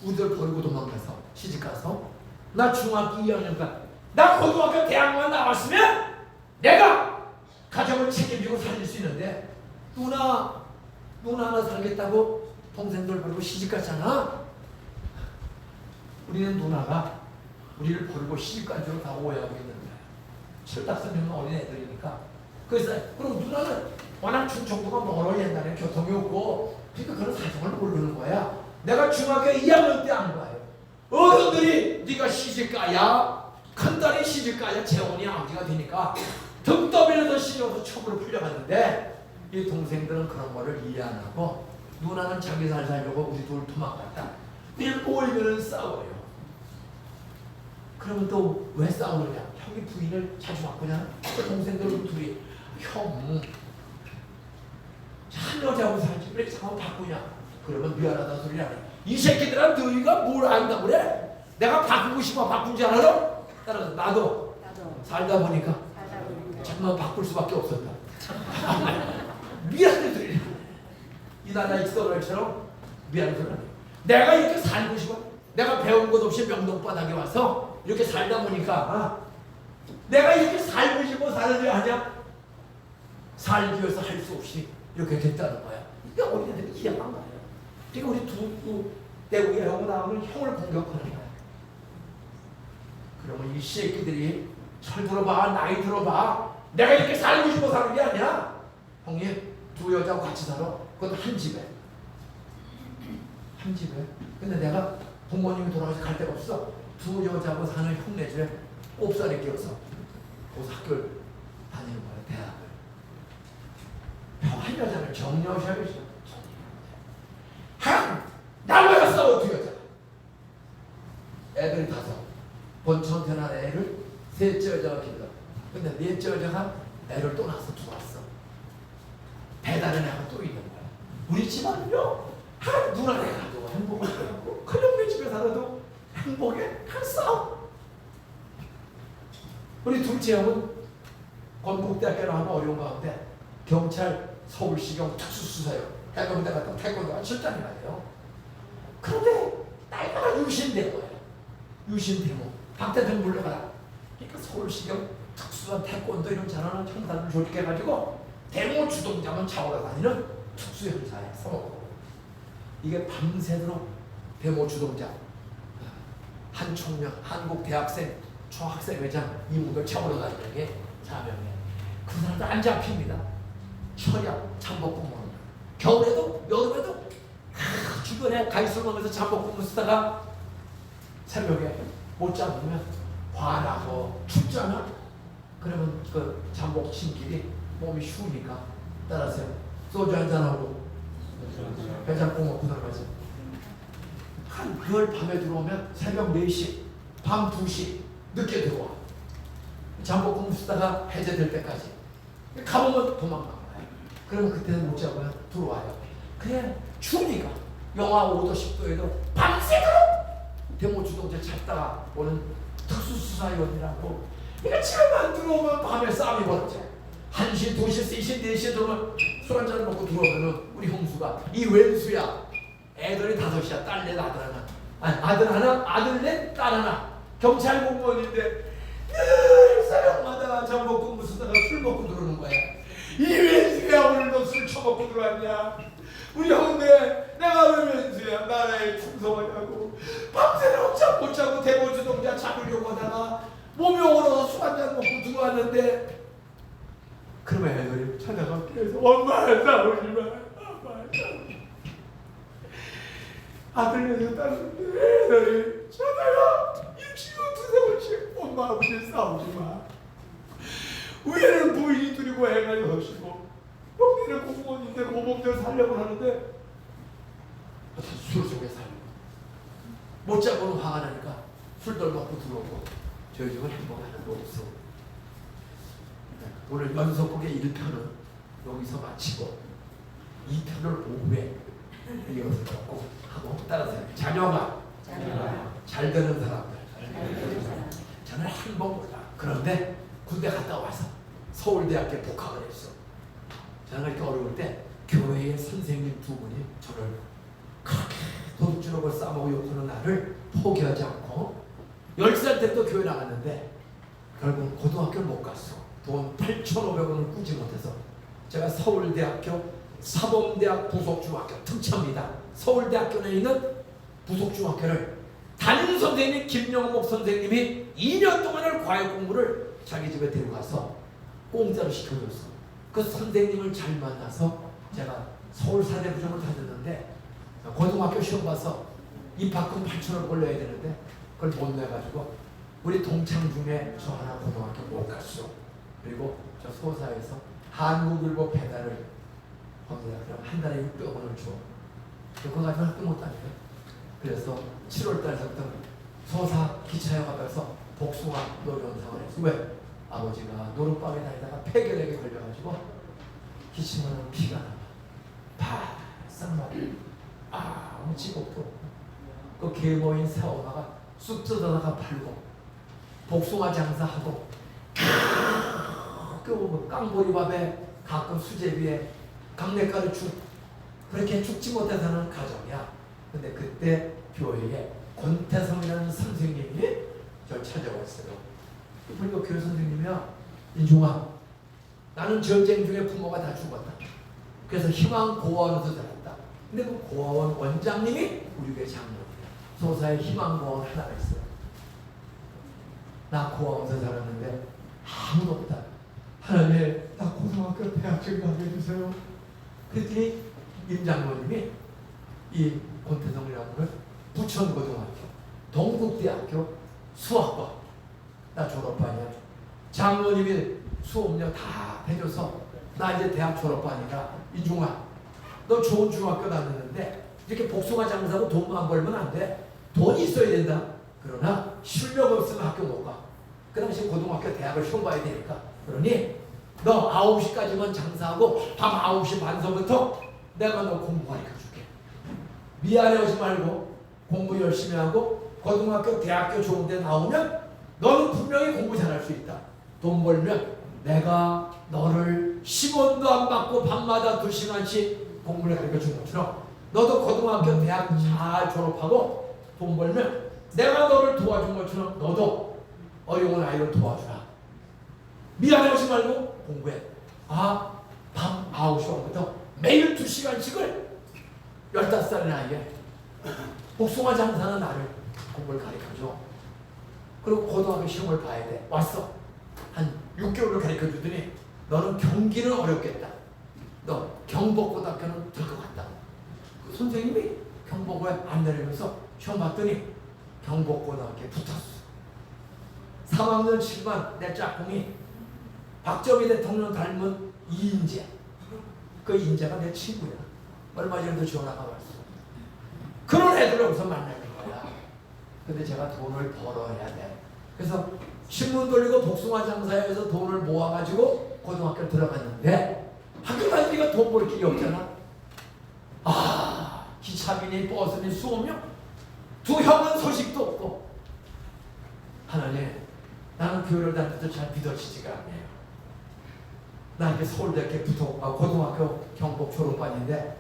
우리들 버리고 도망가서 시집가서 나 중학교 2학년까지 나 고등학교 대학만 나왔으면 내가 가정을 책임지고 살릴 수 있는데 누나 하나 살겠다고 동생들 버리고 시집갔잖아. 우리는 누나가 우리를 버리고 시집간 줄로 다 오해하고 있는 거야. 철딱선생은 어린 애들이니까. 그래서 그럼 누나는 워낙 충청도가 멀어. 옛날에 교통이 없고 그러니까 그런 사정을 모르는 거야. 내가 중학교 2학년 때 안 봐요. 어른들이 네가 시집가야 큰딸이 시집가야 재혼이 아버지가 되니까 등 떠밀려서 시집와서 첩으로 풀려갔는데 이 동생들은 그런 거를 이해 안 하고 누나는 자기 살 살려고 우리 둘 도망갔다. 일 모이면은 싸워요. 그러면 또 왜 싸우느냐? 형이 부인을 자주 바꾸냐? 그 동생들은 둘이 형 한 여자하고 살지 왜 자꾸 바꾸냐? 그러면 미안하다 소리 안 해. 이 새끼들아 너희가 뭘 안다고 그래? 내가 바꾸고 싶어 바꾼 줄 알아? 따라서 나도 살다 보니까 정말 바꿀 수밖에 없었다. 미안해 소리. 이 나라 익서널처럼 미안해 소리. 내가 이렇게 살고 싶어. 내가 배운 것 없이 명동바닥에 와서 이렇게 살다 보니까 내가 이렇게 살고 싶어 사는 게 아니야. 살기 위해서 할 수 없이 이렇게 됐다는 거야. 이게 어린애들이 이해가 안 가요. 그러니까 우리 두 대구의 형을 나오면 형을 공격하는 거야. 그러면 이 새끼들이 철 들어봐, 나이 들어봐. 내가 이렇게 살고 싶어 사는 게 아니야. 형님 2 여자하고 같이 살아. 그것도 한 집에. 근데 내가 부모님이 돌아가서 갈 데가 없어. 2 여자하고 사는 형네 집에 꼽살이 끼어서 거기서 학교를 다니는 거야. 대학을. 한 여자를 정려셔야지. 나와야 싸워 2 여자. 애들이 5. 본천 태어난 애를 3째 여자가 길러. 근데 4째 여자가 애를 또 낳아서 들어왔어. 배달의 애가 또 있는 거야. 우리 집안은요. 누나 애가도 행복을 하고 큰형네 집에 살아도 행복에 한 싸움. 우리 둘째 형은 건국대학교 나오면 어려운 가운데 경찰 서울시경 특수수사요. 해병대 갔다 태권도가 실장이 말이에요. 그런데 나이가 유신된 거예요. 유신대모. 박대중 불러가라. 그러니까 서울시경 특수한 태권도 이런 잘하는 형사를 조직해가지고 대모 주동자만 잡으러 다니는 특수형사에 써먹고 이게 밤새도록 대모 주동자 한 청명 한국 대학생 초학생회장 이무들 잡으러 다니는 게 사명이에요. 그 사람들 안 잡힙니다. 철야 잠복근무 겨울에도 여름에도 주변에 가이술 먹으면서 잠복근무 쓰다가 새벽에 못 잡으면 화나고 춥잖아. 그러면 그 잠복 친길이 몸이 추우니까 따라서 소주 한잔하고 해장국 먹고 들어가죠. 늘 밤에 들어오면 새벽 4시 밤 2시 늦게 들어와. 잠복근무 쓰다가 해제될 때까지 가보면 도망가요. 그러면 그때는 못 잡으면 들어와요. 그래 추우니까 영하 5도 10도에도 밤새도록 대모주동제 찾다가 오는 특수수사위원이라고 그러니까 잠만 들어오면 밤에 싸움이 벌어져. 1시, 2시, 3시, 4시에 들어오면 술 한잔 먹고 들어오면은 우리 형수가 이 왼수야 애들이 5이야 딸 4 아들 하나 아들 하나, 아들 넷, 딸 하나. 경찰 공무원인데 늘 새벽마다 저 먹고 무슨 다가 술 먹고 들어오는 거야. 이 왼수야 오늘도 술 처먹고 들어왔냐? 우리 형네 내가 왜 왼수야? 나라에 충성하냐고. 밤새도록 잠 못 자고 대보주동자 잡으려고 하다가 몸이 오러서 술 한잔 먹고 들어왔는데 그러면 애들이 찾아가 그래서 엄마 싸우지 마. 엄마 아들내서 딸인데 애들이 찾아가 일시로 두세 번씩 엄마 아버지 싸우지 마. 위에는 부인이 둘이고 애가 여섯이고 형님은 공무원인데 모범대로 살려고 하는데 술 속에 살고 못 자고는 화가 나니까 술들 먹고 들어오고 저희 집은 행복 하나도 없어. 오늘 연속곡의 1편은 여기서 마치고 2편을 오후에 이것을 듣고 하고 따라서 자녀가 잘 되는 사람들 저는 한 번 몰라. 그런데 군대 갔다 와서 서울대학교에 복학을 했어. 저는 이렇게 어려울 때 교회의 선생님 두 분이 저를 그렇게 도둑질하고 싸먹고 욕하는 나를 포기하지 않고 10살 때부터 교회 나갔는데 결국 고등학교를 못 갔어. 돈 8,500원을 꾸지 못해서 제가 서울대학교 사범대학 부속중학교 특차입니다. 서울대학교에 있는 부속중학교를 담임 선생님 김영목 선생님이 2년 동안을 과외 공부를 자기 집에 데리고 가서 공짜로 시켜줬어. 그 선생님을 잘 만나서 제가 서울사대부중을 다녔는데 고등학교 시험 봐서 입학금 8,000원 올려야 되는데 그걸 못 내가지고 우리 동창 중에 저 하나 고등학교 못 갔어. 그리고 저 소사에서 한국일보 배달을 합니다. 그럼 한 달에 600원을 줘. 그거 가지고 학교 못 다녀요. 그래서 7월 달서부터 소사 기차역 앞에서 복숭아 노련상을 했어. 왜? 아버지가 노름방에 다니다가 폐결핵에 걸려가지고 기침하는 피가 나와. 바싹 나와. 아무 직업도 없고 그 계모인 새엄마가 쑥 뜯어다가 팔고 복숭아 장사하고 그 깡보리밥에 가끔 수제비에 강냉가루 죽 그렇게 죽지 못해 사는 가정이야. 근데 그때 교회에 권태성이라는 선생님이 저를 찾아왔어요. 보니까 교회 선생님이야. 인중아, 나는 전쟁 중에 부모가 다 죽었다. 그래서 희망고아원에서 자랐다. 근데 그 고아원 원장님이 우리 교회 장로예요. 소사에 희망고아원 하나가 있어요. 나 고아원에서 자랐는데 아무도 없다. 하나님, 나 고등학교 대학생 가게 해주세요. 그랬더니 임 장로님이 이 권태성이라는 걸 부천고등학교, 동국대학교 수학과 나 졸업반이야. 장로님이 수업료 다 해줘서 나 이제 대학 졸업반이라 이중아, 너 좋은 중학교 다녔는데 이렇게 복숭아 장사하고 돈만 벌면 안 돼. 돈이 있어야 된다. 그러나 실력 없으면 학교 못 가. 그 당시 고등학교 대학을 시험 봐야 되니까. 그러니 너 9시까지만 장사하고 밤 9시 반서부터 내가 너 공부 가르쳐줄게. 미안해하지 말고 공부 열심히 하고 고등학교 대학교 좋은 데 나오면 너는 분명히 공부 잘할 수 있다. 돈 벌면 내가 너를 10원도 안 받고 밤마다 2시간씩 공부를 가르쳐준 것처럼 너도 고등학교 대학 잘 졸업하고 돈 벌면 내가 너를 도와준 것처럼 너도 어려운 아이를 도와주라. 미안해하지 말고 공부해. 밤 9시부터 매일 2시간씩을 15살의 나이에 복숭아 장사는 나를 공부를 가르쳐줘. 그리고 고등학교 시험을 봐야 돼. 왔어. 한 6개월을 가르쳐주더니 너는 경기는 어렵겠다. 너 경복고등학교는 될 것 같다. 그 선생님이 경복고에 안 내리면서 시험 봤더니 경복고등학교에 붙었어. 3학년 7반 내 짝꿍이 박정희 대통령 닮은 이인재. 그 인재가 내 친구야. 얼마 전에도 전화가 왔어. 그런 애들을 여기서 만나는 거야. 근데 제가 돈을 벌어야 돼. 그래서 신문 돌리고 복숭아 장사해서 돈을 모아가지고 고등학교 들어갔는데 학교 다니니까 돈 벌 길이 없잖아. 기차비니 버스니 수업료 두 형은 소식도 없고. 하나님, 나는 교회를 다니면서 잘 믿어지지가 않네요. 나 이제 서울대학교 고등학교 경복 졸업반인데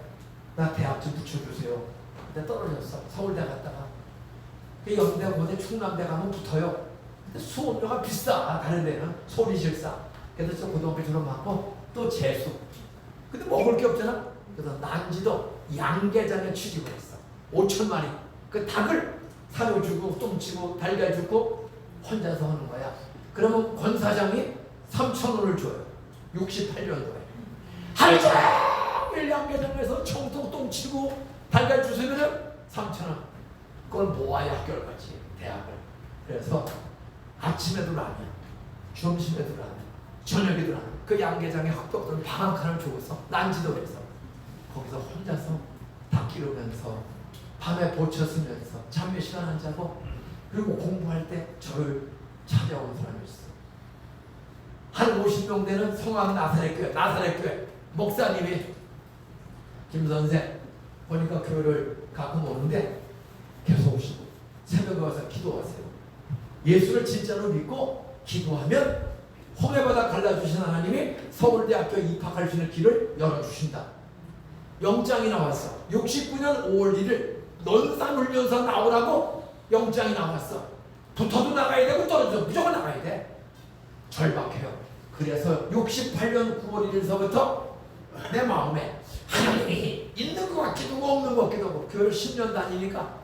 나 대학 좀 붙여주세요. 근데 떨어졌어. 서울대 갔다가 그 연대 보대 충남대 가면 붙어요. 근데 수업료가 비싸. 다른 데는 소리실 싸. 그래서 저 고등학교 졸업하고 또 재수. 근데 먹을 게 없잖아. 그래서 난지도 양계장에 취직을 했어. 5천마리. 그 닭을 사료 주고 똥치고 달걀 주고 혼자서 하는 거야. 그러면 권 사장이 3,000원을 줘요. 68년도에. 하루 종일 양계장에서 청통 똥치고 달걀 주시면 3,000원. 그걸 모아야 학교를 가지. 대학을. 그래서 아침에도 라면, 점심에도 라면, 저녁에도 라면. 그 양계장에 흑덕들은 방 한 칸을 주고서 난지도에서 거기서 혼자서 닭 기르면서 밤에 보쳐 쓰면서 잠 몇 시간 안 자고 그리고 공부할 때 저를 찾아오는 사람이 있어. 한 50명 되는 성황 나사렛교회 목사님이 김 선생 보니까 교회를 가끔 오는데 계속 오시고 새벽에 와서 기도하세요. 예수를 진짜로 믿고 기도하면 홍해바다 갈라주신 하나님이 서울대학교에 입학할 수 있는 길을 열어주신다. 영장이 나왔어. 69년 5월 1일 논산훈련소 나오라고 영장이 나왔어. 붙어도 나가야 되고 떨어져도 무조건 나가야 돼. 절박해요. 그래서 68년 9월 1일서부터 내 마음에 하나님이 있는 것 같기도 하고 없는 것 같기도 하고 교회를 10년 다니니까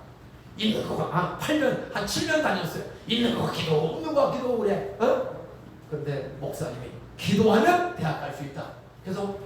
있는 것 같아. 8년 한 7년 다녔어요. 있는 것 같기도 하고 없는 것 같기도 하고 그래. 근데 목사님이 기도하면 대학 갈 수 있다. 그래서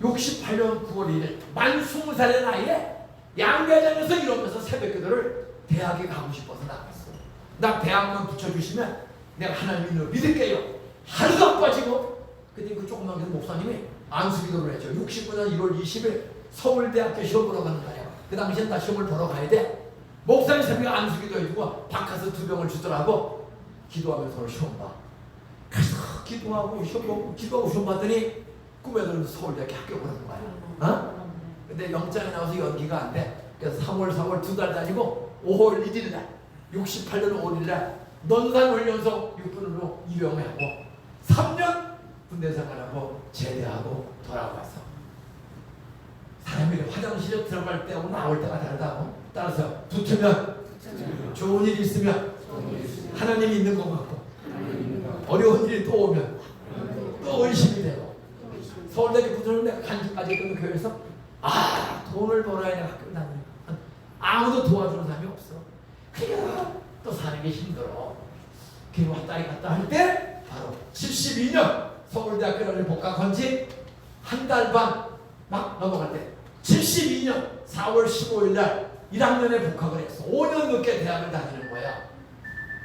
68년 9월 1일 만 20살의 나이에 양계장에서 이러면서 새벽기도를 대학에 가고 싶어서 나갔어. 나 대학만 붙여주시면 내가 하나님을 믿을게요. 하루도 안 빠지고. 근데 그 조그만 그 목사님이 안수기도를 했죠. 69년 1월 20일 서울대학교 시험 보러 가는 거야. 그 당시엔 다 시험을 보러 가야 돼. 목사님 새벽에 안수기도 해주고 바카스 2병을 주더라고. 기도하면서 시험 봐. 그래서 기도하고 시험 보고 기도하고 시험 봤더니 꿈에도 서울대학교 학교 보는 거야. 근데 영장이 나와서 연기가 안 돼. 그래서 3월 4월 2달 다니고 5월 1일 날 68년 5일 날 논산훈련소 6분으로 입영하고 3년 군대 생활하고 제대하고 돌아와서 사람이 화장실에 들어갈 때하고 나올 때가 다르다고. 따라서 붙으면 좋은 일이 있으면 하나님이 있는 것 같고 어려운 일이 또 오면 또 의심이 되고. 서울대학교 붙었는데 간주까지 있던 교회에서 돈을 벌어야 돼. 학교 다니는 아무도 도와주는 사람이 없어. 그냥 또 사는 게 힘들어. 그 왔다 갔다 할 때 바로 72년 서울대학교를 복학한 지 한 달 반 막 넘어갈 때 72년 4월 15일 날 1학년에 복학을 했어. 5년 넘게 대학을 다니는 거야.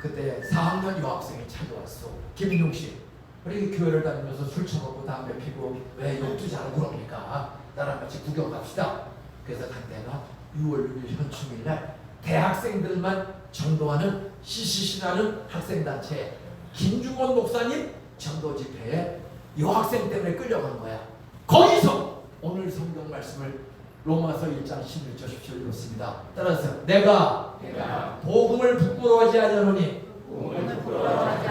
그때 4학년 여학생이 찾아왔어. 김인용 씨. 우리 교회를 다니면서 술 처먹고 담배 피고 왜 욕도 잘하고 그럽니까? 나랑 같이 구경 갑시다. 그래서 간 데가 6월 6일 현충일 날 대학생들만 전도하는 CCC라는 학생단체 김중원 목사님 전도 집회에 여학생 때문에 끌려간 거야. 거기서 오늘 성경 말씀을 로마서 1장 16절 17절 읽었습니다. 따라서 내가 복음을 부끄러워하지 않으노니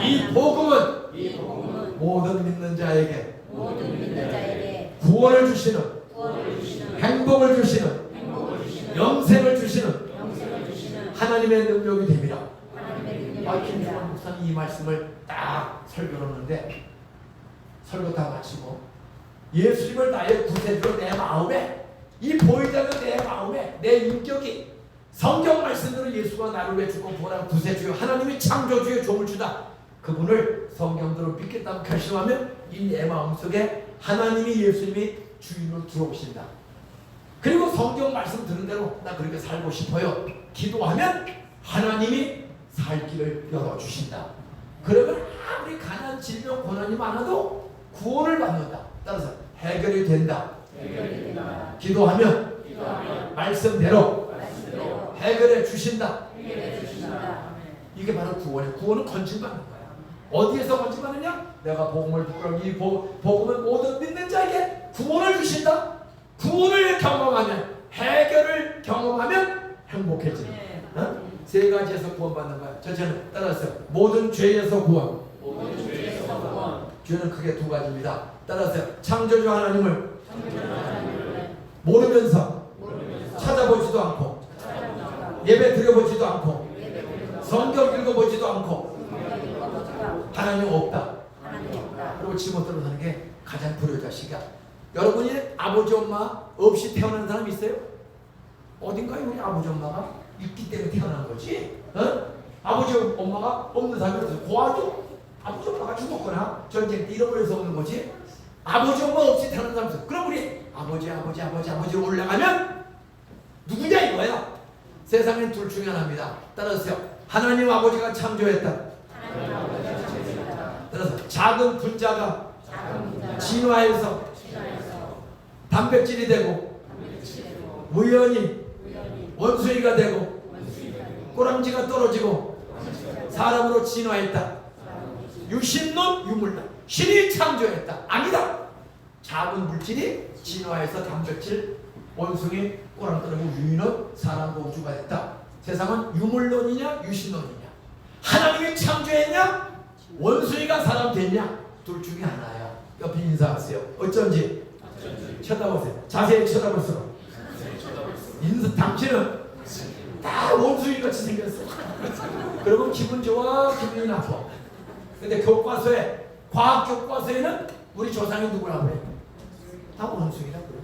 이 복음은 모든 믿는 자에게 구원을 주시는 행복을 주시는 영생을 주시는 하나님의 능력이 됨이라. 김중원 목사님 이 말씀을 딱 설교하는데 설교 다 마치고 예수님을 나의 구세주로 내 마음에 이 보이지 않는 내 마음에 내 인격이 성경 말씀대로 예수가 나를 왜 주고 보라 구세주요 하나님이 창조주의 종을 주다. 그분을 성경대로 믿겠다고 결심하면 이 내 마음속에 하나님이 예수님이 주인으로 들어오신다. 그리고 성경 말씀 들은 대로 나 그렇게 살고 싶어요. 기도하면 하나님이 살 길을 열어주신다. 그러면 아무리 가난 질병 고난이 많아도 구원을 받는다. 따라서 해결이 된다. 기도하면 말씀대로 해결해 주신다. 이게 바로 구원이에요. 구원은 건진받는 거야. 어디에서 건진받느냐? 내가 복음을 부끄러워 이 복음은 모든 믿는 자에게 구원을 주신다. 구원을 경험하면 죄를 경험하면 행복해지는 세 가지에서 구원받는 거야. 첫째는 따라서 모든 죄에서 구원. 죄는 크게 두 가지입니다. 따라서 창조주 하나님을 모르면서 찾아보지도 않고 예배 드려보지도 않고 성경 읽어보지도 않고 하나님 없다. 그리고 지못대로 사는 게 가장 불효자식이야. 여러분이 아버지 엄마 없이 태어난 사람 있어요? 어딘가에 우리 아버지 엄마가 있기 때문에 태어난 거지. 어? 아버지 엄마가 없는 사람이 없어요. 고아도 아버지 엄마가 죽었거나 전쟁 때 잃어버려서 없는 거지. 아버지 엄마 없이 태어난 사람 없어요. 그럼 우리 아버지로 올라가면 누구냐 이거야. 세상엔 둘 중에 하나입니다. 따라서요. 하나님 아버지가 창조했다. 따라서 작은 분자가 진화해서 단백질이 되고 우연히 원숭이가 되고 꼬랑지가 떨어지고 사람으로 진화했다. 유신론 유물론. 신이 창조했다. 아니다. 작은 물질이 진화해서 단백질 원숭이 꼬랑 떨어지고 유인은 사람 우주가 됐다. 세상은 유물론이냐 유신론이냐. 하나님이 창조했냐 원숭이가 사람 됐냐. 둘 중에 하나야. 옆에 인사하세요. 어쩐지 쳐다보세요. 자세히 쳐다볼수록 당신은 다 원숭이같이 생겼어. 그리고 기분 좋아 기분이 나빠. 근데 교과서에 과학 교과서에는 우리 조상이 누구라고 해? 다 원숭이라고 그래.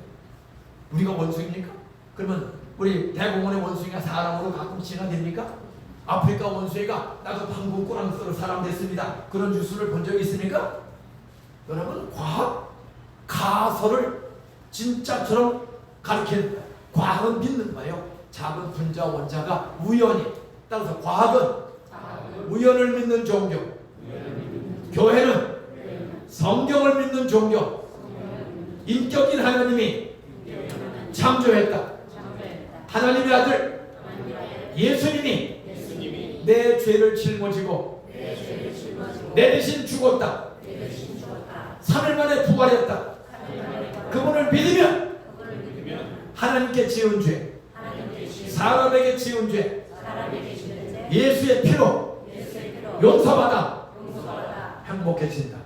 우리가 원숭이입니까? 그러면 우리 대공원의 원숭이가 사람으로 가끔 진화됩니까? 아프리카 원숭이가 나도 방금 꼬랑지로 사람 됐습니다. 그런 뉴스를 본 적이 있습니까? 여러분 과학 가설을 진짜처럼 가르치는 과학은 믿는 거예요. 작은 분자 원자가 우연히. 따라서 과학은 우연을 믿는 종교, 교회는 성경을 믿는 종교. 인격인 하나님이 창조했다. 하나님의 아들 예수님이 내 죄를 짊어지고 내 대신 죽었다. 3일 만에 부활했다. 그분을 믿으면 하나님께 지은 죄, 사람에게 지은 죄, 예수의 피로 용서받아 행복해진다.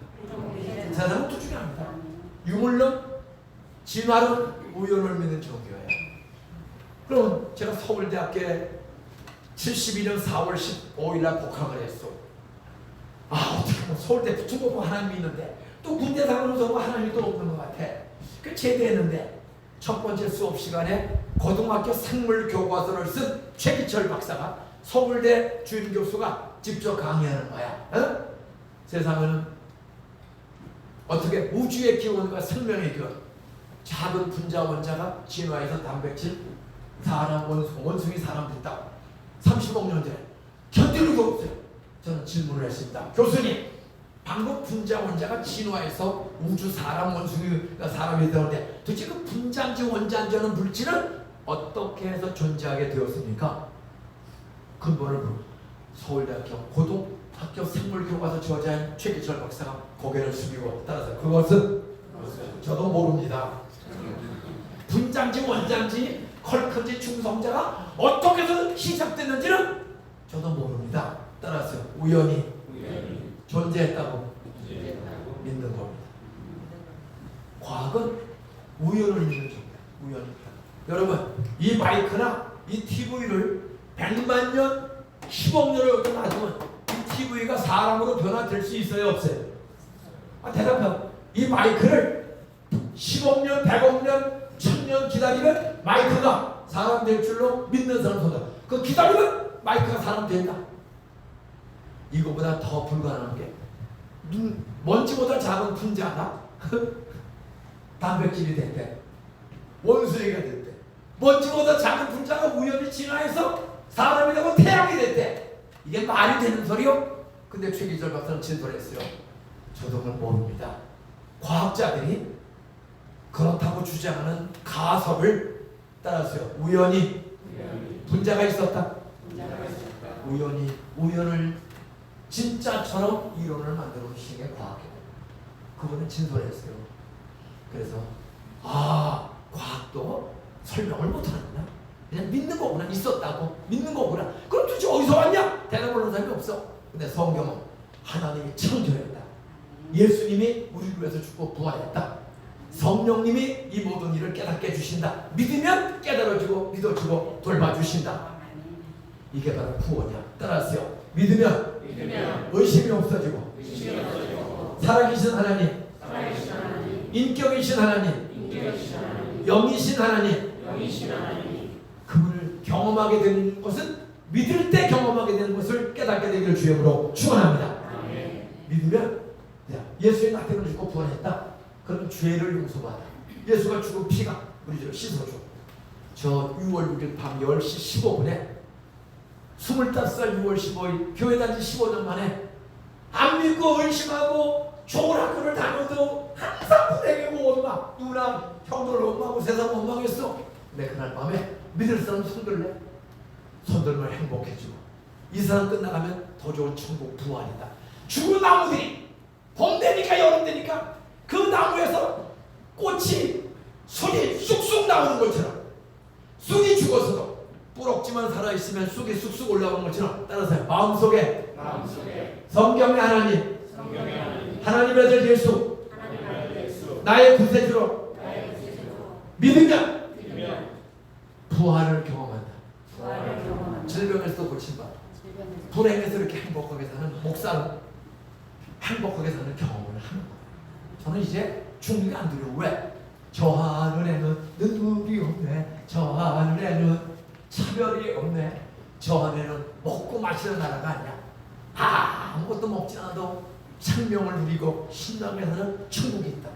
세상은 두 중에 합니다. 유물론, 진화론, 우연을 믿는 종교예요. 그럼 제가 서울대학교에 72년 4월 15일 날 복학을 했어. 어떻게 뭐 서울대 붙여보고 하나님이 있는데 또 군대 다니면서 하나님이 또 없는 것 같아. 그 제대했는데 첫 번째 수업 시간에 고등학교 생물 교과서를 쓴 최기철 박사가 서울대 주임 교수가 직접 강의하는 거야. 어? 세상은 어떻게 우주의 기원과 생명의 기원, 작은 분자 원자가 진화해서 단백질, 사람 원숭이 사람 됐다. 30억 년 전에 견딜 수 없어요. 저는 질문을 했습니다. 교수님, 방금 분자 원자가 진화해서 우주 사람 원숭이가 사람이 되었는데 도대체 그 분자인지 원자인지 하는 물질은 어떻게 해서 존재하게 되었습니까? 근본을 서울대학교 고등학교 생물교과서 저자인 최기철 박사가 고개를 숙이고 따라서 그것은 저도 모릅니다. 분자인지 원자인지 컬크인지 중성자가 어떻게 해서 시작됐는지는 저도 모릅니다. 따라서 우연히 존재했다고 믿는 겁니다. 과학은 우연을 믿는 존재. 우연이. 여러분, 이 마이크나 이 TV를 100만 년, 10억 년을 여기 놔두면 이 TV가 사람으로 변화될 수 있어요, 없어요? 대답하고. 이 마이크를 10억 년, 100억 년, 1000년 기다리면 마이크가 사람 될 줄로 믿는 사람 손다. 그 기다리면 마이크가 사람 된다. 이거보다 더 불가능한 게 먼지보다 작은 분자가 단백질이 됐대. 원숭이가 됐대. 먼지보다 작은 분자가 우연히 진화해서 사람이 되고 태양이 됐대. 이게 말이 되는 소리요? 근데 최기철 박사는 진술을 했어요. 저도 모릅니다. 과학자들이 그렇다고 주장하는 가설을 따라서요. 우연히 분자가 있었다. 우연을 진짜처럼 이론을 만들어 주신 게 과학이에요. 그분은 진술했어요. 그래서 과학도 설명을 못하는구나. 그냥 믿는 거구나. 있었다고 믿는 거구나. 그럼 도대체 어디서 왔냐? 대답을 하는 사람이 없어. 근데 성경은 하나님이 창조했다. 예수님이 우리를 위해서 죽고 부활했다. 성령님이 이 모든 일을 깨닫게 해주신다. 믿으면 깨달아주고 믿어주고 돌봐주신다. 이게 바로 구원이야. 따라하세요. 믿으면 의심이 없어지고 살아계신 하나님, 인격이신 하나님, 영이신 하나님, 그분을 경험하게 되는 것은 믿을 때 경험하게 되는 것을 깨닫게 되기를 주님으로 축원합니다. 믿으면 예수의 나태를 죽고 부활했다. 그럼 죄를 용서받아. 예수가 죽은 피가 우리 죄를 씻어줘. 저 6월 6일 밤 10시 15분에 25살 6월 15일 교회 단지 15년 만에 안 믿고 의심하고 좋은 학교를 다녀도 항상 불행하고 원망, 누나 형들 원망하고 세상 원망했어. 근데 그날 밤에 믿을 사람 손들래? 손들면 행복해지고 이 사람 끝나가면 더 좋은 천국 부활이다. 죽은 나무들이 봄 되니까 여름 되니까 그 나무에서 꽃이 순이 쑥쑥 나오는 것처럼 쑥이 죽어서도 뿌럭지만 살아있으면 쑥이 쑥쑥 올라오는 것처럼 따라서 마음속에 성경의 하나님, 하나님의 아들 예수, 나의 구세주로 믿으면 부활을 경험한다. 질병에서도 고침받아. 불행해서 이렇게 행복하게 사는 목사는 행복하게 사는 경험을 하는 거예요. 저는 이제 죽는 게 안 두려워. 왜? 저 하늘에는 눈물이 없네. 저 하늘에는 차별이 없네. 저 하늘에는 먹고 마시는 나라가 아니야. 아무것도 먹지 않아도 생명을 누리고 신나게 사는 천국이 있다.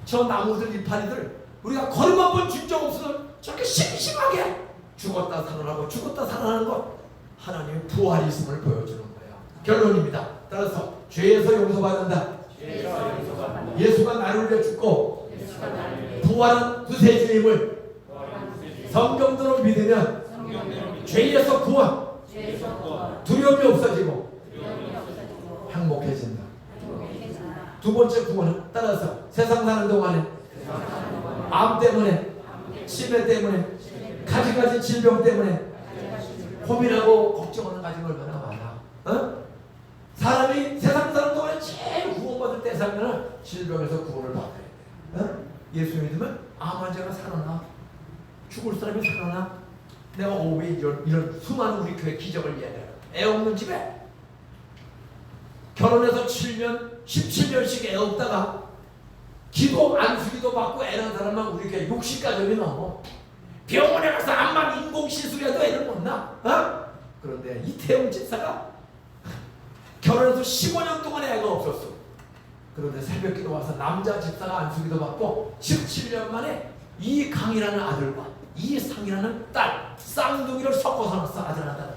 저 나무들 이파리들 우리가 걸음 한 번 준 적 없어도 저렇게 심심하게 죽었다 살아나고 죽었다 살아나는 것 하나님의 부활이 있음을 보여주는 거예요. 결론입니다. 따라서 죄에서 용서받는다. 예수가 나를 위해 죽고 부활한 구세주임을 성경대로 믿으면 죄에서 구원, 두려움이 없어지고 행복해진다. 두 번째 구원은 따라서 세상 사는 동안에 암 때문에, 치매 때문에, 가지가지 질병 때문에 고민하고 걱정하는 가정이 얼마나 많아. 어? 사람이 세상 사는 동안에 제일 구원받을 대상은 질병에서 구원을 받아야 돼. 어? 예수 믿으면 암 환자가 살아나, 죽을 사람이 살아나. 내가 오후에 이런 수많은 우리 교회 기적을 이야기해요. 애 없는 집에 결혼해서 7년, 17년씩 애 없다가 기도 안수기도 받고 애 낳은 사람만 우리 교회 60가정이 넘어. 병원에 가서 암만 인공시술해도 애를 못 낳아. 어? 그런데 이태용 집사가 결혼해서 15년 동안 애가 없었어. 그런데 새벽기도 와서 남자 집사가 안수기도 받고 17년 만에 이강이라는 아들과 이상이라는 딸 쌍둥이를 섞어서 낳았어. 아들 하나.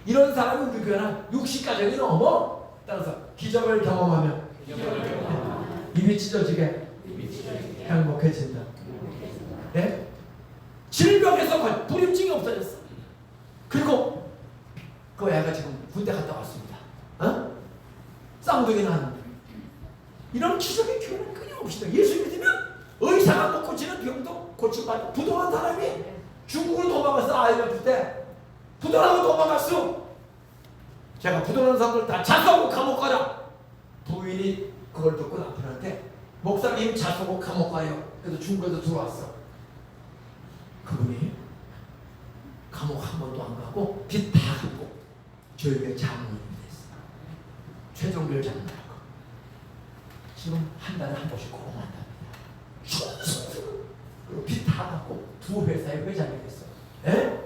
이런 사람이 우리 교회는 60가정이 넘어. 따라서 기적을 경험하면 입이 찢어지게 행복해진다. 네? 질병에서 불임증이 없어졌어. 그리고 그 애가 지금 군대 갔다 왔습니다. 어? 쌍둥이 낳았는데 이런 기적의 교회는 끊임없이 돼. 예수 믿으면 의사가 못 고치는 병도 고치고 부도한 사람이 중국으로 도망갔어. IMF 때 부도하고 도망갔어. 제가 부도난 사람들 다 자수하고 감옥 가라. 부인이 그걸 듣고 남편한테 목사님 자수하고 감옥 가요. 그래서 중국에서 들어왔어. 그분이 감옥 한 번도 안 가고 빚 다 갚고 저에게 장로님이 됐어. 최종별 장로라고. 지금 한 달에 한 번씩 공헌한답니다. 그리고 빚 다 갚고 두 회사의 회장이 됐어. 에?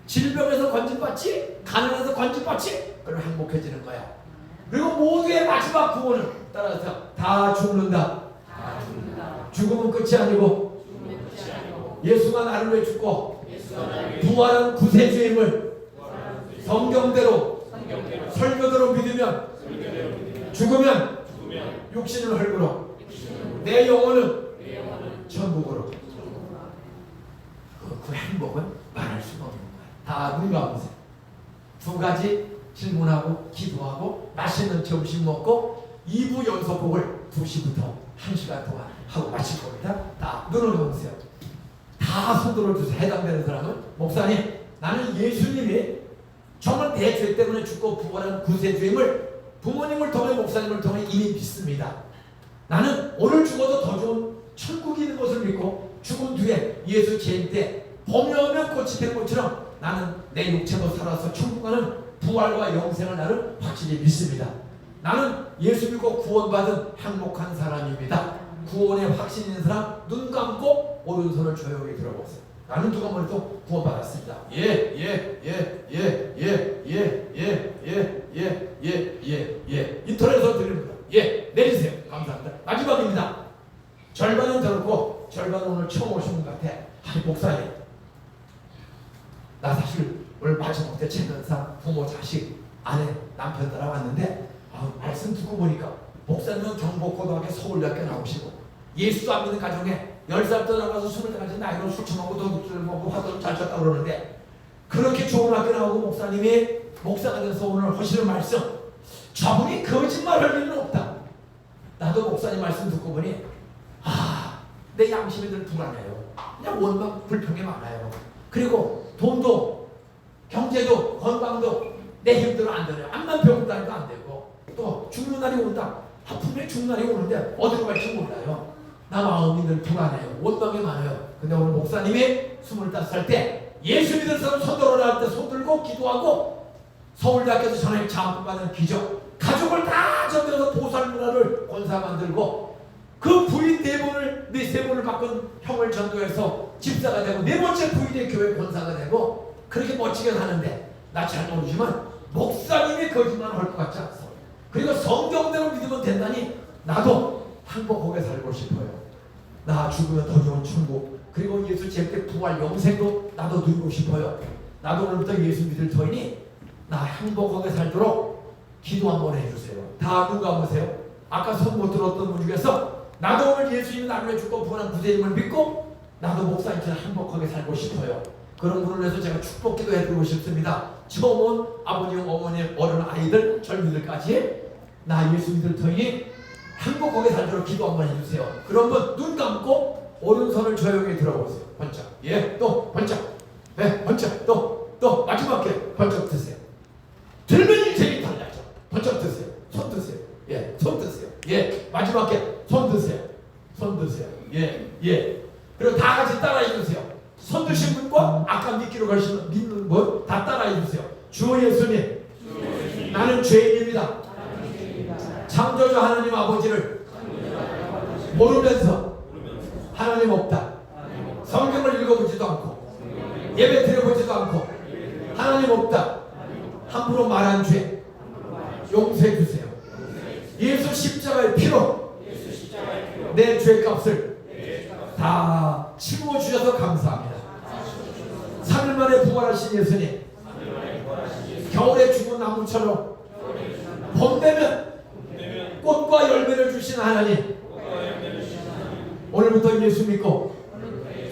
질병에서 건진받지, 가난해서 건진받지, 그럼 행복해지는 거야. 그리고 모두의 마지막 구원은 따라서 다 죽는다. 죽음은 끝이 아니고 예수가 나를 위해 죽고 부활한 구세주임을 성경대로 설교대로 믿으면 죽으면 육신을 헐고로 내 영혼은 천국으로. 그 행복은 말할 수가 없는 거야. 다 눈 감으세요. 두 가지 질문하고 기도하고 맛있는 점심 먹고 2부 연속곡을 2시부터 1시간 동안 하고 마칠 겁니다. 다 눈을 감으세요. 다 손들어 주세요. 해당되는 사람은 목사님, 나는 예수님이 정말 내 죄 때문에 죽고 부활한 구세주임을 부모님을 통해 목사님을 통해 이미 믿습니다. 나는 오늘 죽어도 더 좋은 천국이 있는 것을 믿고 죽은 뒤에 예수 재임 때 봄이 오면 꽃이 된 것처럼 나는 내 육체도 살아서 천국 가는 부활과 영생을 나는 확실히 믿습니다. 나는 예수 믿고 구원받은 행복한 사람입니다. 구원의 확신 있는 사람 눈 감고 오른손을 조용히 들어보세요. 나는 누가 뭐래도 구원받았습니다. 인터넷에서 드립니다. 내리세요. 감사합니다. 마지막입니다. 절반은 들었고 절반은 오늘 처음 오신 것 같아. 목사님, 나 사실 오늘 마지막 때 최면상 부모, 자식, 아내, 남편 따라왔는데 말씀 듣고 보니까 목사님은 경복고등학교 서울대학교 나오시고 예수도 안 믿는 가정에 10살 때 나가서 20살까지 나이로 술 처먹고 도둑질 먹고 화도 잘 쳤다고 그러는데 그렇게 좋은 학교 나오고 목사님이 목사가 돼서 오늘 하시는 말씀, 저분이 거짓말할 일은 없다. 나도 목사님 말씀 듣고 보니 내 양심이 늘 불안해요. 그냥 원망 불평이 많아요. 그리고 돈도 경제도 건강도 내 힘대로 안 되네요. 암만 병원다니까 안 되고 또 죽는 날이 온다. 분명히 죽는 날이 오는데 어디로 갈지 몰라요. 나 마음이 늘 불안해요. 원망이 많아요. 근데 오늘 목사님이 25살 때 예수 믿는 사람 손들어라 할 때 손 들고 기도하고 서울대학교에서 전에 장학받는 기적, 가족을 다 전들어서 보살 문화를 권사 만들고 그 부인 4번을 3번을 바꾼 형을 전도해서 집사가 되고 4번째 부인의 교회 권사가 되고 그렇게 멋지게 사는데 나 잘 모르지만 목사님이 거짓말 할 것 같지 않소. 그리고 성경대로 믿으면 된다니 나도 행복하게 살고 싶어요. 나 죽으면 더 좋은 천국, 그리고 예수 제때 부활 영생도 나도 누리고 싶어요. 나도 오늘부터 예수 믿을 터이니 나 행복하게 살도록 기도 한번 해주세요. 다 눈 감으세요. 아까 손 못 들었던 분 중에서 나도 오늘 예수님이 나를 위해 죽고 부활한 구세임을 믿고 나도 목사님처럼 행복하게 살고 싶어요. 그런 분을 위해서 제가 축복 기도해드리고 싶습니다. 처음 온 아버님, 어머님, 어른, 아이들, 젊은이들까지 나 예수 믿을 터이니 행복하게 살도록 기도 한번 해주세요. 그런 분 눈 감고 오른손을 조용히 들어보세요. 번쩍. 또 번쩍. 번쩍. 또 마지막 게 번쩍 드세요. 들면 인생이 달라져. 번쩍 드세요. 손 드세요. 손 드세요. 마지막 게 손 드세요. 손 드세요. 그리고 다 같이 따라해 주세요. 손 드신 분과 아까 믿기로 가시는 믿는 분 다 따라해 주세요. 주 예수님, 나는 죄인입니다. 창조주 하나님 아버지를 모르면서 하나님 없다. 성경을 읽어보지도 않고 예배 드려보지도 않고 하나님 없다. 함부로 말한 죄 용서해 주세요. 예수 십자가의 피로 내 죄값을 다 치워 주셔서 감사합니다. 3일 만에 부활하신 예수님, 겨울에 죽은 나무처럼 봄 되면 꽃과 열매를 주신 하나님, 오늘부터 예수 믿고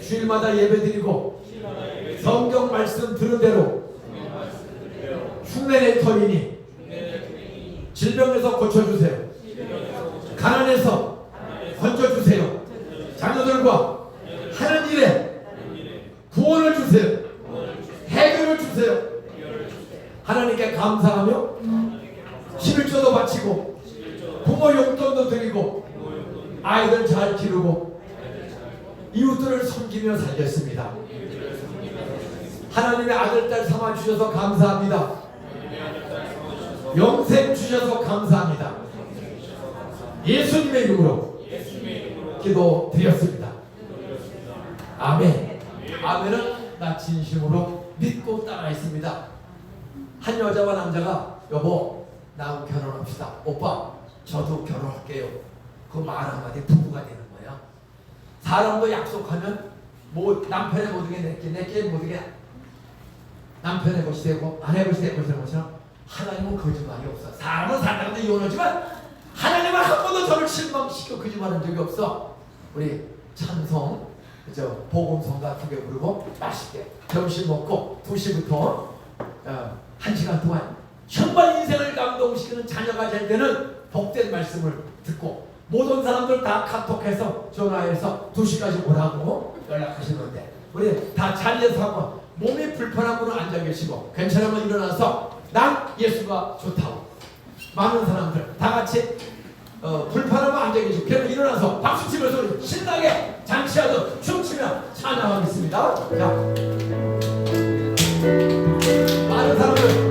주일마다 예배드리고 성경 말씀 들은 대로 흉내낼 터이니 질병에서 고쳐주세요. 가난에서 건져주세요. 자녀들과 하는 일에 구원을 주세요. 해결을 주세요. 하나님께 감사하며 11조도 바치고 부모 용돈도 드리고 아이들 잘 기르고 이웃들을 섬기며 살겠습니다. 하나님의 아들, 딸 삼아 주셔서 감사합니다. 영생 주셔서 감사합니다. 예수님의 이름으로 기도드렸습니다. 아멘. 아멘은 나 진심으로 믿고 따라했습니다. 한 여자와 남자가 여보 나하고 결혼합시다. 오빠 저도 결혼할게요. 그 말 한마디 부부가 되는 거예요. 사람도 약속하면 뭐 남편의 모든 게 내게 모든 게 남편의 것이 되고 아내의 것이 되고 이런 것처럼 하나님은 거짓말이 없어. 사람은 살다가도 이혼하지만 하나님은 한 번도 저를 실망시켜 거짓말한 적이 없어. 우리 찬송 복음성가 2개 부르고 맛있게 점심 먹고 2시부터 1시간 동안 정말 인생을 감동시키는 자녀가 잘 되는 복된 말씀을 듣고 모든 사람들 다 카톡해서 전화해서 2시까지 오라고 연락하시는데 우리 다 자리에서 한번 몸이 불편한 분은 앉아 계시고 괜찮으면 일어나서 난 예수가 좋다고 많은 사람들 다 같이 불편하면 앉아 계시고 그러면 일어나서 박수치면서 우리 신나게 잔치하듯 춤추며 찬양하겠습니다. 자. 많은 사람들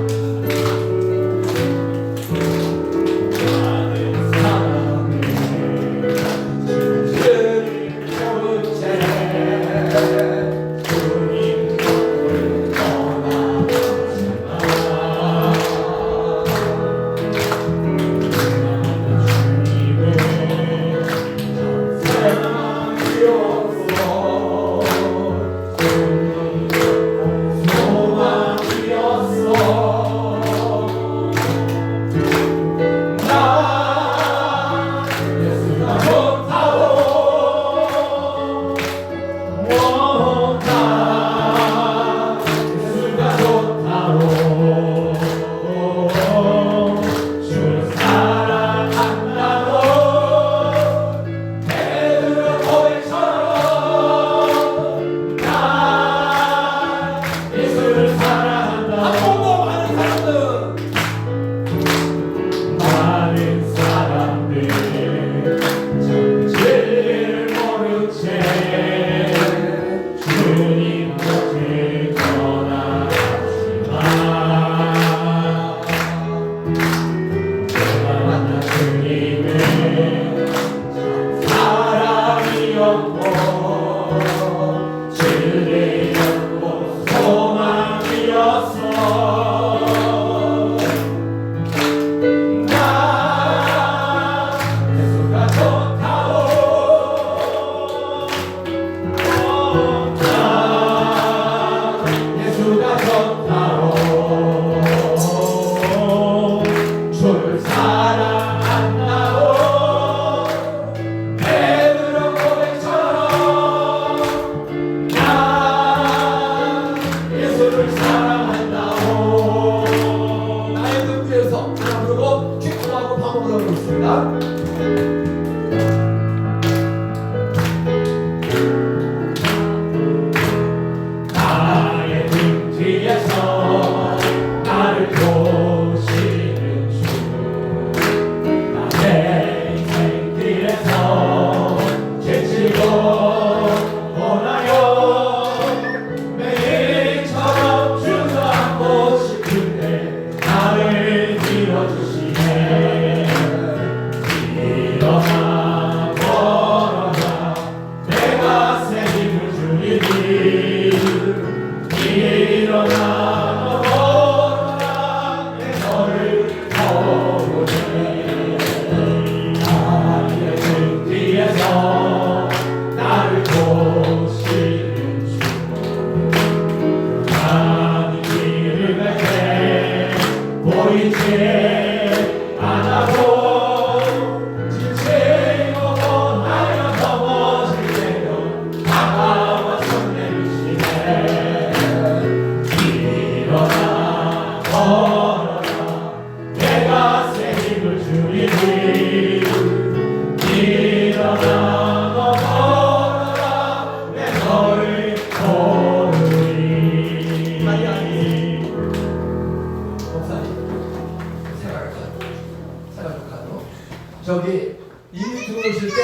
저기 이미 들어오실 때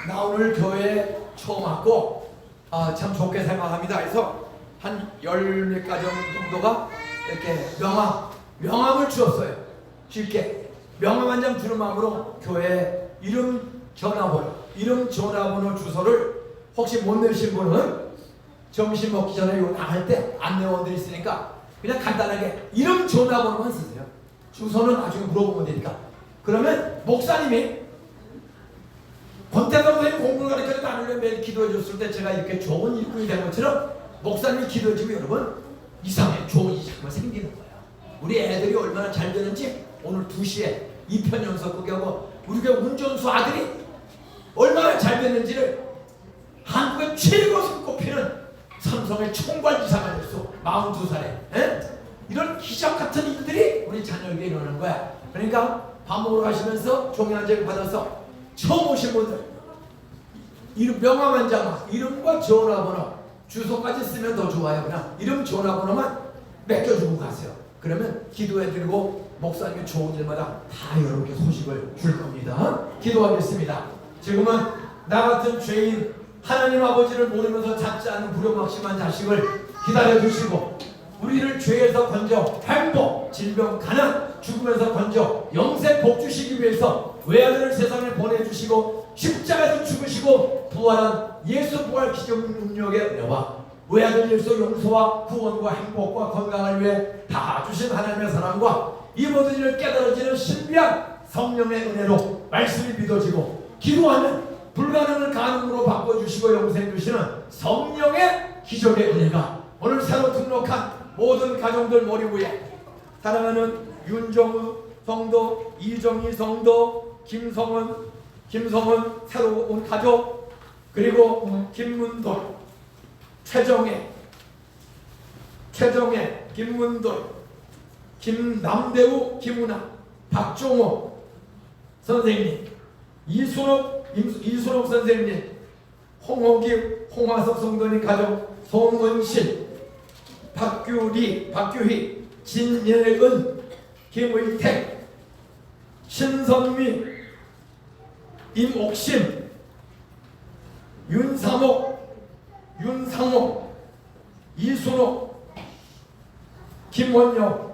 나 오늘 교회 처음 왔고 참 좋게 생각합니다. 그래서 한 10몇 가정 정도가 이렇게 명함을 주었어요. 쉽게 명함 한 장 주는 마음으로 교회 이름 전화번호 주소를 혹시 못 내신 분은 점심 먹기 전에 이거 나갈 때 안내원들이 있으니까 그냥 간단하게 이름 전화번호만 쓰세요. 주소는 나중에 물어보면 되니까. 그러면 목사님이 권태성 선생님 공부를 가르쳐서 나를 매일 기도해 줬을 때 제가 이렇게 좋은 일꾼이 된 것처럼 목사님이 기도해 주면 여러분 이상해 좋은 일이 정말 생기는 거예요. 우리 애들이 얼마나 잘 되는지 오늘 2시에 이편연속극하고 우리 교회 운전수 아들이 얼마나 잘 됐는지를 한국의 최고 손꼽히는 삼성의 총괄이사가 됐어. 42살에 이런 기적 같은 일들이 우리 자녀에게 일어나는 거야. 그러니까 밥 먹으러 가시면서 종이 한 장 받아서 처음 오신 분들 이름 명함 한 장, 이름과 전화번호, 주소까지 쓰면 더 좋아요. 그냥 이름 전화번호만 맡겨주고 가세요. 그러면 기도해드리고 목사님이 좋은 일마다 다 여러분께 소식을 줄 겁니다. 기도하겠습니다. 지금은 나 같은 죄인 하나님 아버지를 모르면서 잡지 않는 불효막심한 자식을 기다려주시고 우리를 죄에서 건져 행복, 질병, 가난, 죽음에서 건져 영생 복 주시기 위해서 외아들을 세상에 보내주시고 십자가에서 죽으시고 부활한 예수 부활 기적 능력의 은혜와 외아들 예수 용서와 구원과 행복과 건강을 위해 다 주신 하나님의 사랑과 이 모든 일을 깨달아지는 신비한 성령의 은혜로 말씀이 믿어지고 기도하면 불가능을 가능으로 바꿔주시고 영생 주시는 성령의 기적의 은혜가 오늘 새로 등록한 모든 가정들 머리 위에 사랑하는 윤정우 성도, 이정희 성도, 김성은 새로 온 가족, 그리고 김문돌, 최정혜, 김문돌, 김남대우, 김은아, 박종호 선생님, 이순옥 선생님, 홍호기, 홍화석 성도님 가족, 송은실, 박규희, 진예은, 김의택, 신선미, 임옥심, 윤상옥, 이순옥, 김원영,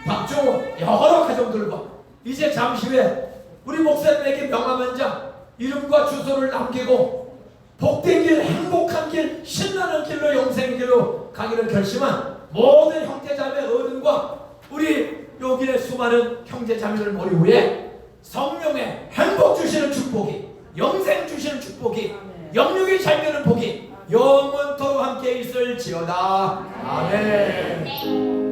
박종호 여러 가정들과 이제 잠시 후에 우리 목사님에게 명함 한 장 이름과 주소를 남기고 복된 길, 행복한 길, 신나는 길로 영생의 길로 가기를 결심한 모든 형제자매 어른과 우리 여기에 수많은 형제자매들 머리 위에 성령의 행복 주시는 축복이, 영생 주시는 축복이, 영육이 잘 되는 복이 영원토록 함께 있을지어다. 아멘.